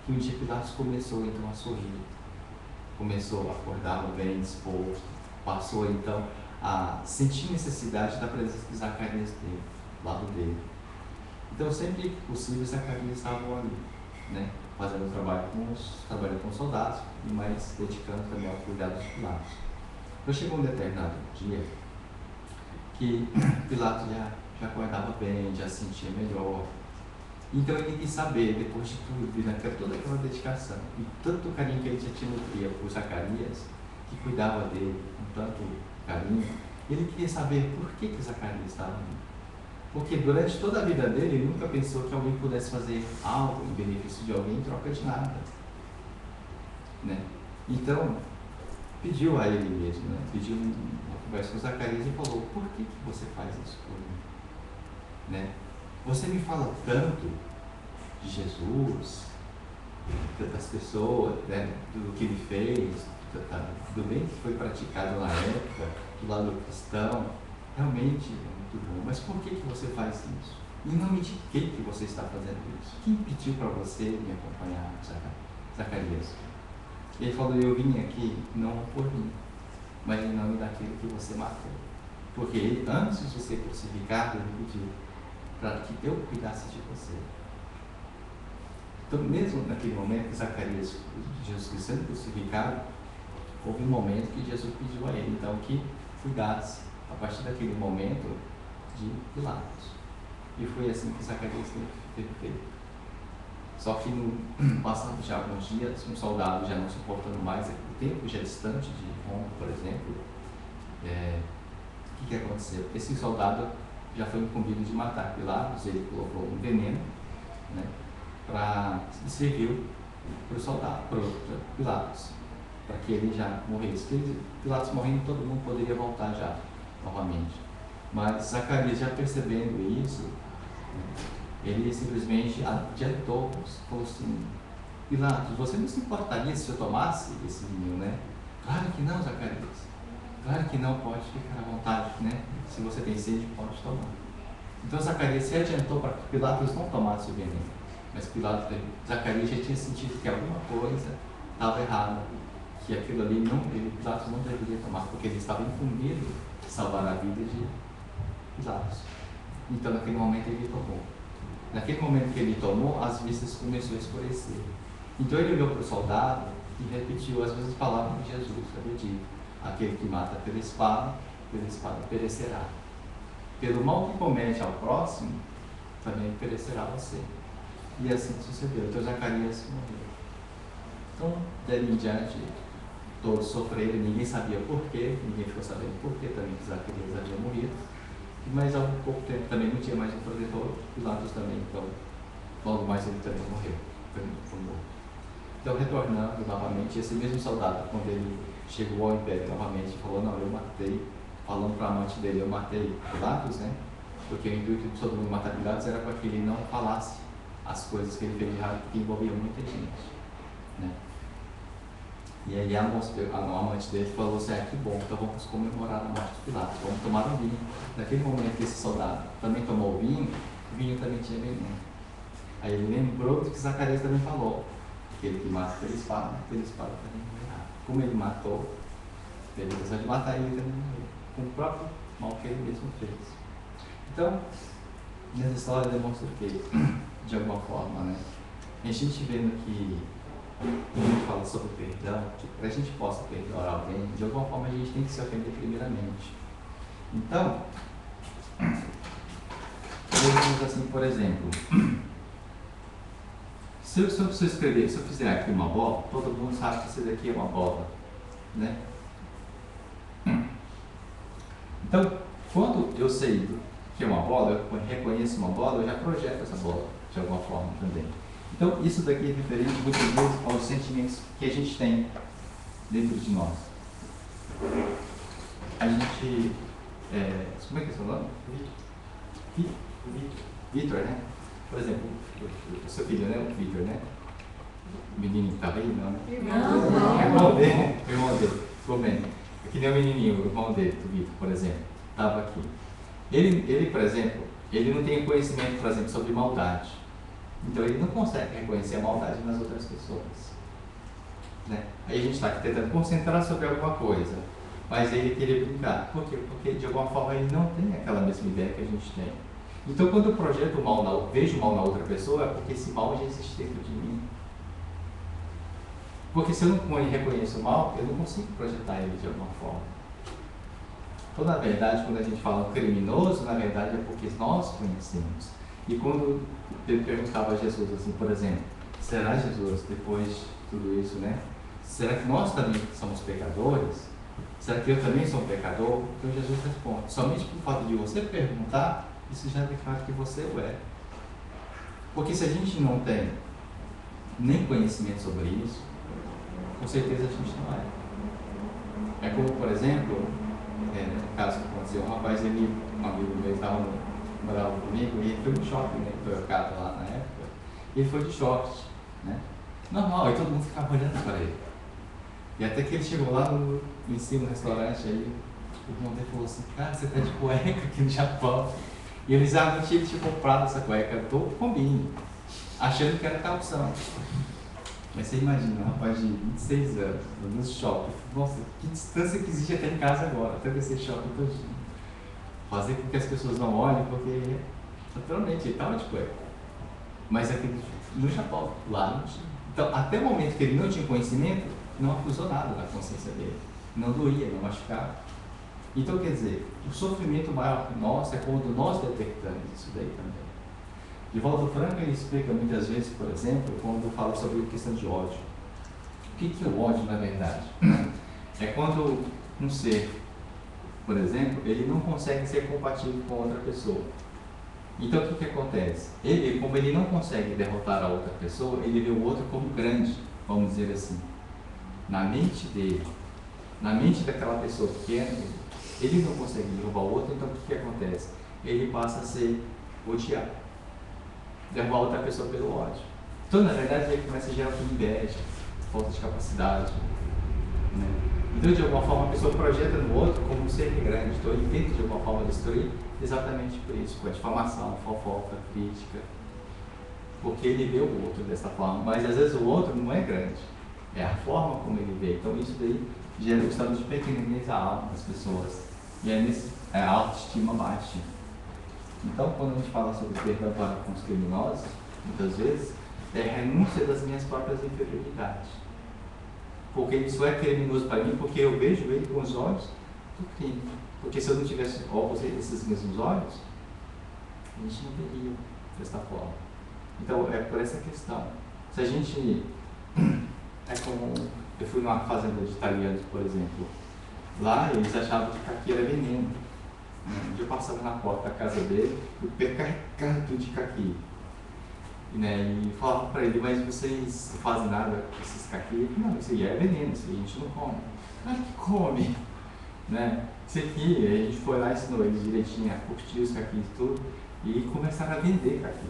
D: que um dia Pilatos começou então a sorrir, começou a acordar bem disposto, passou então a sentir necessidade da presença de Zacarias dele, do lado dele. Então sempre que possível Zacarias estava ali, né? Fazendo trabalho com os soldados e mais dedicando também ao cuidado de Pilatos. Então chegou um determinado dia que Pilatos já acordava bem, já se sentia melhor. Então ele quis saber, depois de tudo, de toda aquela dedicação e tanto carinho que ele já tinha nutrido por Zacarias, que cuidava dele com tanto carinho, ele queria saber por que Zacarias estava ali. Porque durante toda a vida dele, ele nunca pensou que alguém pudesse fazer algo em benefício de alguém em troca de nada, né? Então, pediu a ele mesmo, né? Pediu uma conversa com Zacarias e falou: por que você faz isso por mim? Né? Você me fala tanto de Jesus, das pessoas, né? Do que ele fez, do bem que foi praticado na época, do lado cristão, realmente é muito bom. Mas por que você faz isso? Em nome de que você está fazendo isso? Quem pediu para você me acompanhar, Zacarias? Ele falou: eu vim aqui não por mim, mas em nome daquele que você matou. Porque ele, antes de ser crucificado, ele pediu para que eu cuidasse de você. Então, mesmo naquele momento que Zacarias, Jesus Cristo sendo crucificado, houve um momento que Jesus pediu a ele, então, que cuidasse, a partir daquele momento, de Pilatos. E foi assim que Zacarias teve feito. Só que, passando já alguns dias, um soldado já não suportando mais, o tempo já distante de Roma, por exemplo, o que aconteceu? Esse soldado já foi incumbido de matar Pilatos, ele colocou um veneno e serviu para o soldado, para Pilatos, para que ele já morresse. Porque Pilatos morrendo, todo mundo poderia voltar já novamente. Mas Zacarias, já percebendo isso, ele simplesmente adiantou, falou assim: Pilatos, você não se importaria se eu tomasse esse vinho, né? Claro que não, Zacarias. Claro que não, pode ficar à vontade, né? Se você tem sede, pode tomar. Então Zacarias se adiantou para que Pilatos não tomasse o veneno. Mas Zacarias já tinha sentido que alguma coisa estava errada, que aquilo ali Pilatos não deveria tomar, porque ele estava incumbido de salvar a vida de Pilatos. Então naquele momento ele tomou. Naquele momento que ele tomou, as vistas começaram a escurecer. Então ele olhou para o soldado e repetiu as mesmas palavras de Jesus, que havia dito: aquele que mata pela espada perecerá. Pelo mal que comete ao próximo, também perecerá você. E assim sucedeu. Então Zacarias morreu. Então, daí em diante, todos sofreram, ninguém sabia porquê, ninguém ficou sabendo porquê também que Zacarias havia morrido. Mas há pouco tempo também não tinha mais um protetor, Pilatos também, então logo mais ele também morreu. Foi morto. Então, retornando novamente, esse mesmo soldado, quando ele chegou ao império novamente, falou: não, eu matei, falando para a amante dele: eu matei Pilatos, né? Porque o intuito de todo mundo matar Pilatos era para que ele não falasse as coisas que ele fez de errado, porque envolvia muita gente, né? E aí a amante dele falou assim: que bom, então vamos comemorar a morte de Pilatos, vamos tomar um vinho. Naquele momento que esse soldado também tomou o vinho também tinha veneno. Aí ele lembrou do que Zacarias também falou: aquele que mata pela espada também morrerá. Como ele matou, ele precisou de matar, ele também morreu, com o próprio mal que ele mesmo fez. Então, nessa história demonstra que, de alguma forma, né, a gente vendo que quando a gente fala sobre perdão, para a gente possa perdoar alguém, de alguma forma a gente tem que se ofender primeiramente. Então, vamos assim, por exemplo, se eu fizer aqui uma bola, todo mundo sabe que isso daqui é uma bola, né? Então, quando eu sei que é uma bola, eu reconheço uma bola, eu já projeto essa bola de alguma forma também. Então, isso daqui é referente muitas vezes aos sentimentos que a gente tem dentro de nós. A gente, como é que é seu nome? Vitor, né? Por exemplo, o seu filho, né? O Vitor, né? O menininho que estava aí, não, né? Irmão dele, ficou bem. É que nem o menininho, o irmão dele, o Vitor, por exemplo, estava aqui. Ele, por exemplo, ele não tem conhecimento, por exemplo, sobre maldade. Então ele não consegue reconhecer a maldade nas outras pessoas, né? Aí a gente está aqui tentando concentrar sobre alguma coisa, mas ele queria brincar. Por quê? Porque de alguma forma ele não tem aquela mesma ideia que a gente tem. Então quando eu projeto o mal, vejo o mal na outra pessoa, é porque esse mal já existe dentro de mim. Porque se eu não reconheço o mal, eu não consigo projetar ele de alguma forma. Então, na verdade, quando a gente fala criminoso, na verdade é porque nós conhecemos. E quando ele perguntava a Jesus, assim, por exemplo: será, Jesus, depois de tudo isso, né? Será que nós também somos pecadores? Será que eu também sou um pecador? Então Jesus responde: somente por fato de você perguntar, isso já declara que você o é. Porque se a gente não tem nem conhecimento sobre isso, com certeza a gente não é. É como, por exemplo, no caso que aconteceu, um rapaz, um amigo meu, morava comigo, e ele foi no shopping, né? Foi o cara lá na época, e ele foi de short, né? Normal, aí todo mundo ficava olhando para ele. E até que ele chegou lá em cima no restaurante, aí o irmão dele falou assim: cara, você tá de cueca aqui no Japão. E eles não tinham comprado essa cueca do combine, achando que era calção. Mas você imagina, um rapaz de 26 anos, no shopping, nossa, que distância que existe até em casa agora, até desse shopping todinho. Fazer com que as pessoas não olhem, porque naturalmente ele estava de cueca. Mas aqui no Japão, lá não tinha. Então, até o momento que ele não tinha conhecimento, não acusou nada na consciência dele. Não doía, não machucava. Então, quer dizer, o sofrimento maior nosso é quando nós detectamos isso daí também. Divaldo Franco ele explica muitas vezes, por exemplo, quando fala sobre a questão de ódio. O que é o ódio, na verdade? É quando um ser, por exemplo, ele não consegue ser compatível com outra pessoa. Então o que acontece? Ele, como ele não consegue derrotar a outra pessoa, ele vê o outro como grande, vamos dizer assim. Na mente dele, na mente daquela pessoa pequena, ele não consegue derrubar o outro, então o que acontece? Ele passa a ser odiado, derrubar a outra pessoa pelo ódio. Então, na verdade, ele começa a gerar inveja, falta de capacidade, né? Então, de alguma forma, a pessoa projeta no outro como um ser grande. Então, ele tenta, de alguma forma, destruir exatamente por isso, com a difamação, fofoca, crítica. Porque ele vê o outro dessa forma, mas às vezes o outro não é grande, é a forma como ele vê. Então, isso daí gera o estado de pequenez da alma das pessoas. E aí, a autoestima baixa. Então, quando a gente fala sobre perdão para com os criminosos, muitas vezes, é a renúncia das minhas próprias inferioridades. Porque isso é criminoso para mim, porque eu vejo ele com os olhos do crime. Porque se eu não tivesse esses mesmos olhos, a gente não veria desta forma. Então, é por essa questão. Se a gente... É como... Eu fui numa fazenda de italianos, por exemplo. Lá, eles achavam que caqui era veneno. Um dia eu passava na porta da casa dele, o pé carregado de caqui. E falava para ele, mas vocês não fazem nada com esses caqui? Não, isso aí é veneno, isso aí a gente não come. Ah, que come? Isso aqui, a gente foi lá e ensinou eles direitinho a curtir os caquis e tudo, e começaram a vender caqui.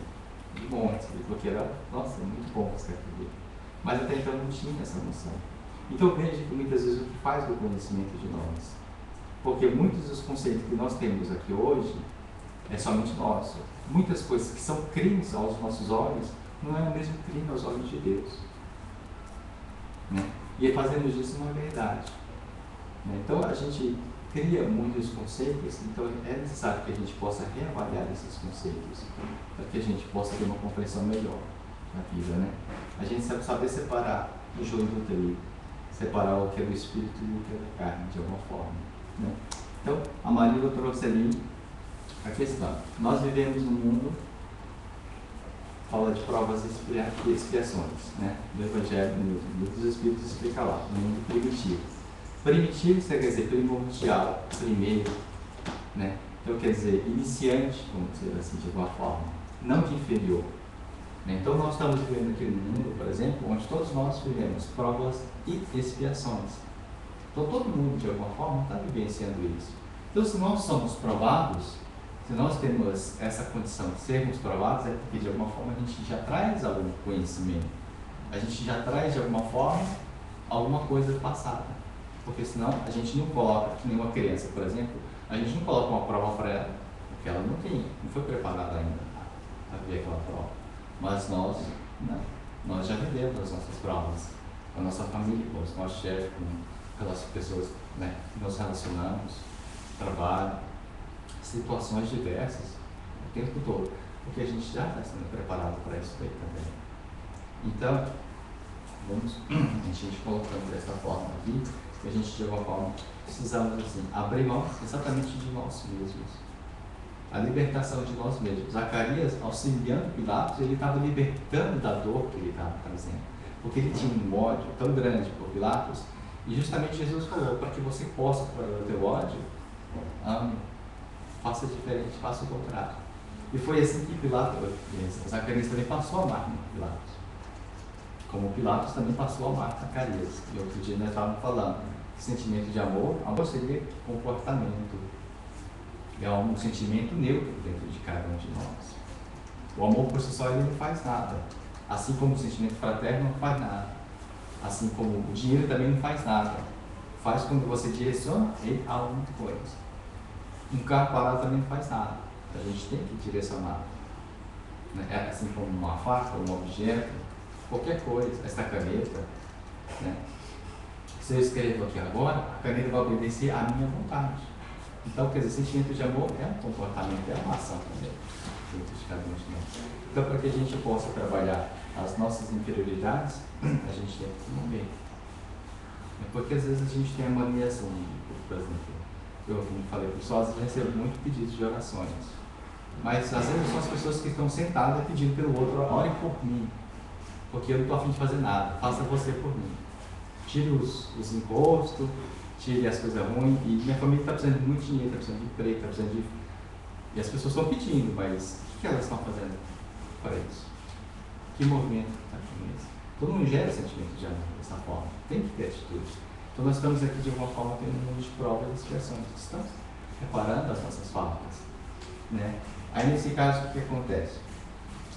D: De monte, porque era, nossa, muito bom esse caqui dele. Mas até então não tinha essa noção. Então veja que muitas vezes o que faz o conhecimento de nós. Porque muitos dos conceitos que nós temos aqui hoje é somente nosso. Muitas coisas que são crimes aos nossos olhos não é o mesmo crime aos olhos de Deus. E fazemos isso não é verdade. Então a gente cria muitos conceitos, então é necessário que a gente possa reavaliar esses conceitos para que a gente possa ter uma compreensão melhor na vida. A gente sabe saber separar o joio do trigo, separar o que é do espírito e o que é da carne, de alguma forma. Então, a Marila trouxe ali a questão. Nós vivemos num mundo, fala de provas e expiações, no Evangelho, no Livro dos Espíritos explica lá, no mundo primitivo. Primitivo, isso quer dizer primordial, primeiro, então quer dizer iniciante, vamos dizer assim, de alguma forma, não de inferior. Então nós estamos vivendo aqui no mundo, por exemplo, onde todos nós vivemos provas e expiações. Então todo mundo, de alguma forma, está vivenciando isso. Então se nós somos provados, se nós temos essa condição de sermos provados, é porque de alguma forma a gente já traz algum conhecimento. A gente já traz de alguma forma alguma coisa passada. Porque senão a gente não coloca, que nenhuma criança, por exemplo, a gente não coloca uma prova para ela, porque ela não foi preparada ainda a ver aquela prova. Mas nós já vivemos as nossas provas, com a nossa família, com os nossos chefes, com aquelas pessoas que nos relacionamos, trabalho, situações diversas, o tempo todo, porque a gente já está sendo preparado para isso aí também. Então, a gente colocando dessa forma aqui, a gente de alguma forma precisamos abrir mão exatamente de nós mesmos, a libertação de nós mesmos. Zacarias, auxiliando Pilatos, ele estava libertando da dor que ele estava trazendo, porque ele tinha um ódio tão grande por Pilatos, e justamente Jesus falou, para que você possa curar o teu ódio, ame, faça diferente, faça o contrário. E foi assim que Zacarias também passou a marca em Pilatos. Como Pilatos também passou a amar Zacarias. E outro dia nós estávamos falando, sentimento de amor seria comportamento. É um sentimento neutro dentro de cada um de nós. O amor por si só ele não faz nada. Assim como o sentimento fraterno não faz nada. Assim como o dinheiro também não faz nada. Faz quando você direciona ele a alguma coisa. Um carro parado também não faz nada. A gente tem que direcionar. Assim como uma faca, um objeto, qualquer coisa, essa caneta, se eu escrevo aqui agora, a caneta vai obedecer à minha vontade. Então, quer dizer, sentimento de amor é um comportamento, é uma ação também, dentro de cada um de nós. Então, para que a gente possa trabalhar as nossas inferioridades, a gente tem que se mover. Porque às vezes a gente tem a mania assim, por exemplo, eu como falei, pessoal, às vezes recebo muito pedidos de orações. Mas às vezes são as pessoas que estão sentadas pedindo pelo outro, orem por mim. Porque eu não estou a fim de fazer nada, faça você por mim. Tire os impostos, tire as coisas ruins, e minha família está precisando de muito dinheiro, está precisando de emprego, está precisando de... E as pessoas estão pedindo, mas que elas estão fazendo para isso? Que movimento está com isso? Todo mundo gera sentimento de amor dessa forma. Tem que ter atitude. Então nós estamos aqui de alguma forma tendo um mundo de provas e expiações. Estamos reparando as nossas faltas. Né? Aí nesse caso o que acontece?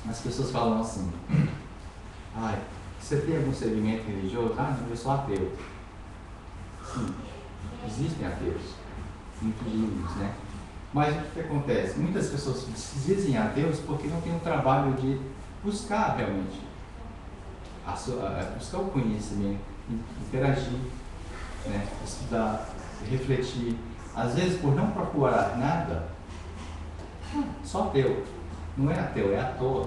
D: As pessoas falam assim, ai, você tem algum segmento religioso? Ah, não, eu sou ateu. Sim, existem ateus, muito lindos, né? Mas o que acontece? Muitas pessoas se dizem ateus porque não têm o trabalho de buscar realmente, buscar o conhecimento, interagir, né? Estudar, refletir. Às vezes, por não procurar nada, só ateu. Não é ateu, é à toa.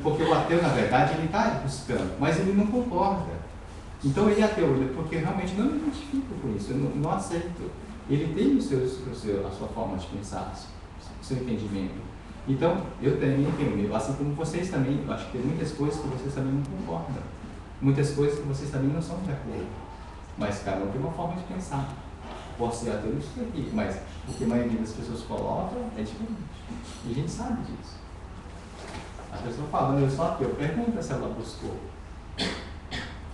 D: Porque o ateu, na verdade, ele está buscando, mas ele não concorda. Então ele é ateu, porque realmente não me identifica com isso, eu não aceito. Ele tem a sua forma de pensar, o seu entendimento. Então, eu também tenho, assim como vocês também, eu acho que tem muitas coisas que vocês também não concordam. Muitas coisas que vocês também não são de acordo. Mas cada um tem uma forma de pensar. Posso ser ateu isso aqui, mas o que a maioria das pessoas colocam é diferente. E a gente sabe disso. A pessoa fala, eu sou ateu, pergunta se ela buscou.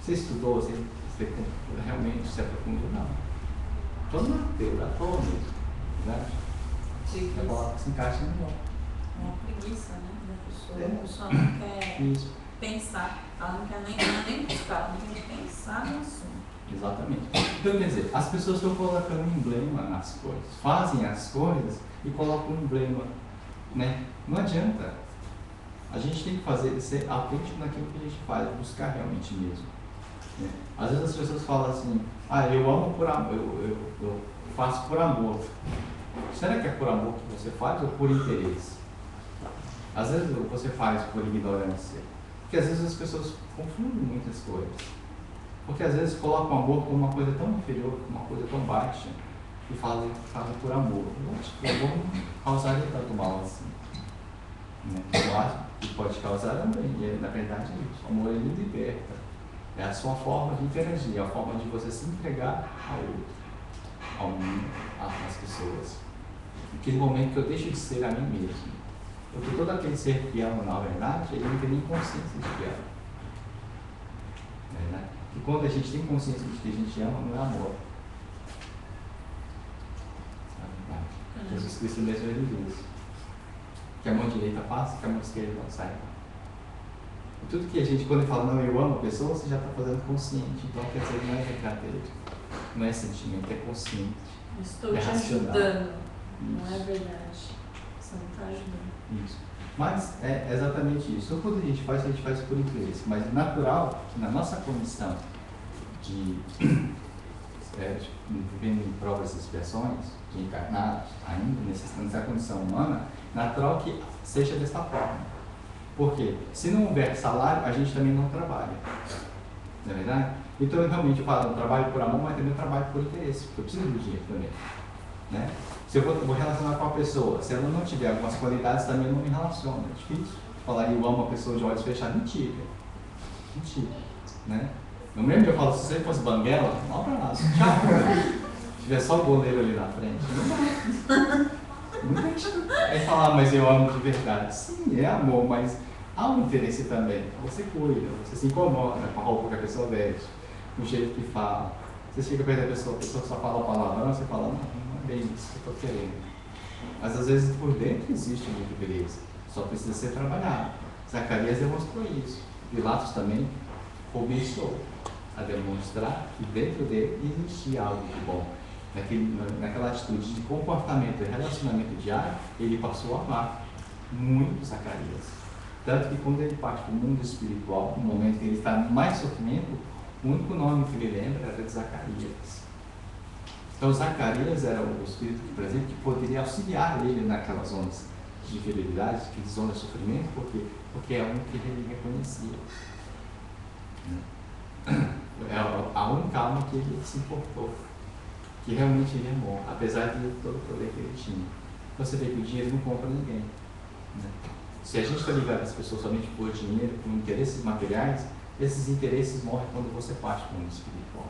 D: Você estudou, você realmente se aprofundou? Não. Todo mundo é ateu, à toa mesmo. Né? A palavra se encaixa melhor.
E: É uma preguiça, né, da pessoa. A pessoa não quer pensar, ela não quer nem buscar, ela não quer pensar no assunto.
D: Exatamente. Então, quer dizer, as pessoas estão colocando um emblema nas coisas, fazem as coisas e colocam um emblema, né? Não adianta. A gente tem que ser autêntico naquilo que a gente faz, buscar realmente mesmo. Né? Às vezes as pessoas falam assim, eu amo por amor, eu faço por amor. Será que é por amor que você faz ou por interesse? Às vezes você faz por ignorância. Porque às vezes as pessoas confundem muitas coisas. Porque às vezes colocam o amor como uma coisa tão inferior, uma coisa tão baixa, e fazem por amor. Eu acho que o amor não causaria tanto mal assim. Né? Eu acho que pode causar também, e na verdade é isso. O amor ele liberta. É a sua forma de interagir, é a forma de você se entregar ao outro, ao mundo, às pessoas. Naquele momento que eu deixo de ser a mim mesmo. Porque todo aquele ser que ama, na verdade, ele não tem nem consciência de que ama. Né? E quando a gente tem consciência de que a gente ama, não é amor. Jesus Cristo mesmo ele diz que a mão direita passa, que a mão esquerda não sai. E tudo que a gente, quando fala, não, eu amo a pessoa, você já está fazendo consciente. Então, quer dizer, não é verdadeiro, não é sentimento, é consciente.
E: Estou
D: é
E: te
D: racional.
E: ajudando,
D: Isso.
E: não é verdade. Você não está ajudando.
D: Isso. Mas é exatamente isso. Então, quando a gente faz por interesse. Mas é natural que na nossa condição de vivendo em provas e expiações, de encarnados, ainda nessa condição humana, natural que seja dessa forma. Por quê? Se não houver salário, a gente também não trabalha. Não é verdade? Então, eu realmente falo, eu trabalho por amor, mas também eu trabalho por interesse, porque eu preciso do dinheiro também. Né? Se eu vou relacionar com a pessoa, se ela não tiver algumas qualidades, também eu não me relaciono. É difícil falar, eu amo a pessoa de olhos fechados. Mentira. Mentira. Né? No mesmo dia eu falo, se você fosse banguela, não pra nada. Tchau. Se tiver só o goleiro ali na frente, não dá. Muita gente vai falar, mas eu amo de verdade. Sim, é amor, mas há um interesse também. Você cuida, você se incomoda com a roupa que a pessoa veste, com o jeito que fala. Você chega perto da pessoa, a pessoa só fala a palavra, você fala, não é bem isso que eu estou querendo. Mas às vezes por dentro existe muita beleza, só precisa ser trabalhado. Zacarias demonstrou isso. Pilatos também começou a demonstrar que dentro dele existia algo de bom. Naquela atitude de comportamento e relacionamento diário, ele passou a amar muito Zacarias. Tanto que quando ele parte para o mundo espiritual, no momento que ele está em mais sofrimento, o único nome que ele lembra era de Zacarias. Então Zacarias era o espírito presente que poderia auxiliar ele naquelas zonas de infidelidade, naquelas zonas de sofrimento, porque é um que ele reconhecia. É a única alma que ele se importou, que realmente ele amou, apesar de todo o poder que ele tinha. Você vê que o dinheiro não compra ninguém. Né? Se a gente está ligado às pessoas somente por dinheiro, por interesses materiais, esses interesses morrem quando você parte para o mundo espiritual.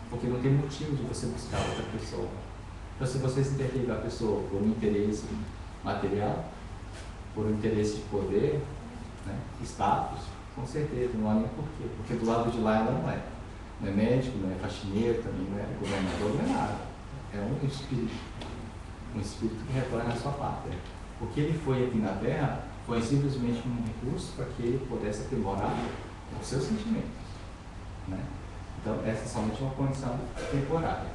D: Porque não tem motivo de você buscar outra pessoa. Então, se você se interliga a pessoa por um interesse material, por um interesse de poder, né? Status, com certeza, não há nem porquê, porque do lado de lá ela não é. Não é médico, não é faxineiro, também não é governador, não é nada. É um espírito que retorna à sua pátria. O que ele foi aqui na Terra foi simplesmente um recurso para que ele pudesse aprimorar os seus sentimentos, né? Então, essa é somente uma condição temporária.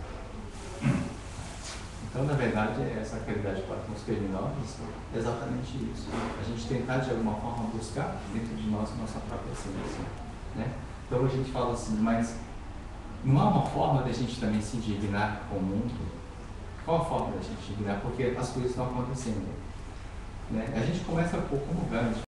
D: Então, na verdade, essa caridade para com os criminosos é exatamente isso. A gente tentar, de alguma forma, buscar dentro de nós nossa própria essência, né? Então, a gente fala assim, mas não há uma forma da gente também se indignar com o mundo? Qual a forma da gente se indignar? Porque as coisas estão acontecendo, né? A gente começa como Gandhi.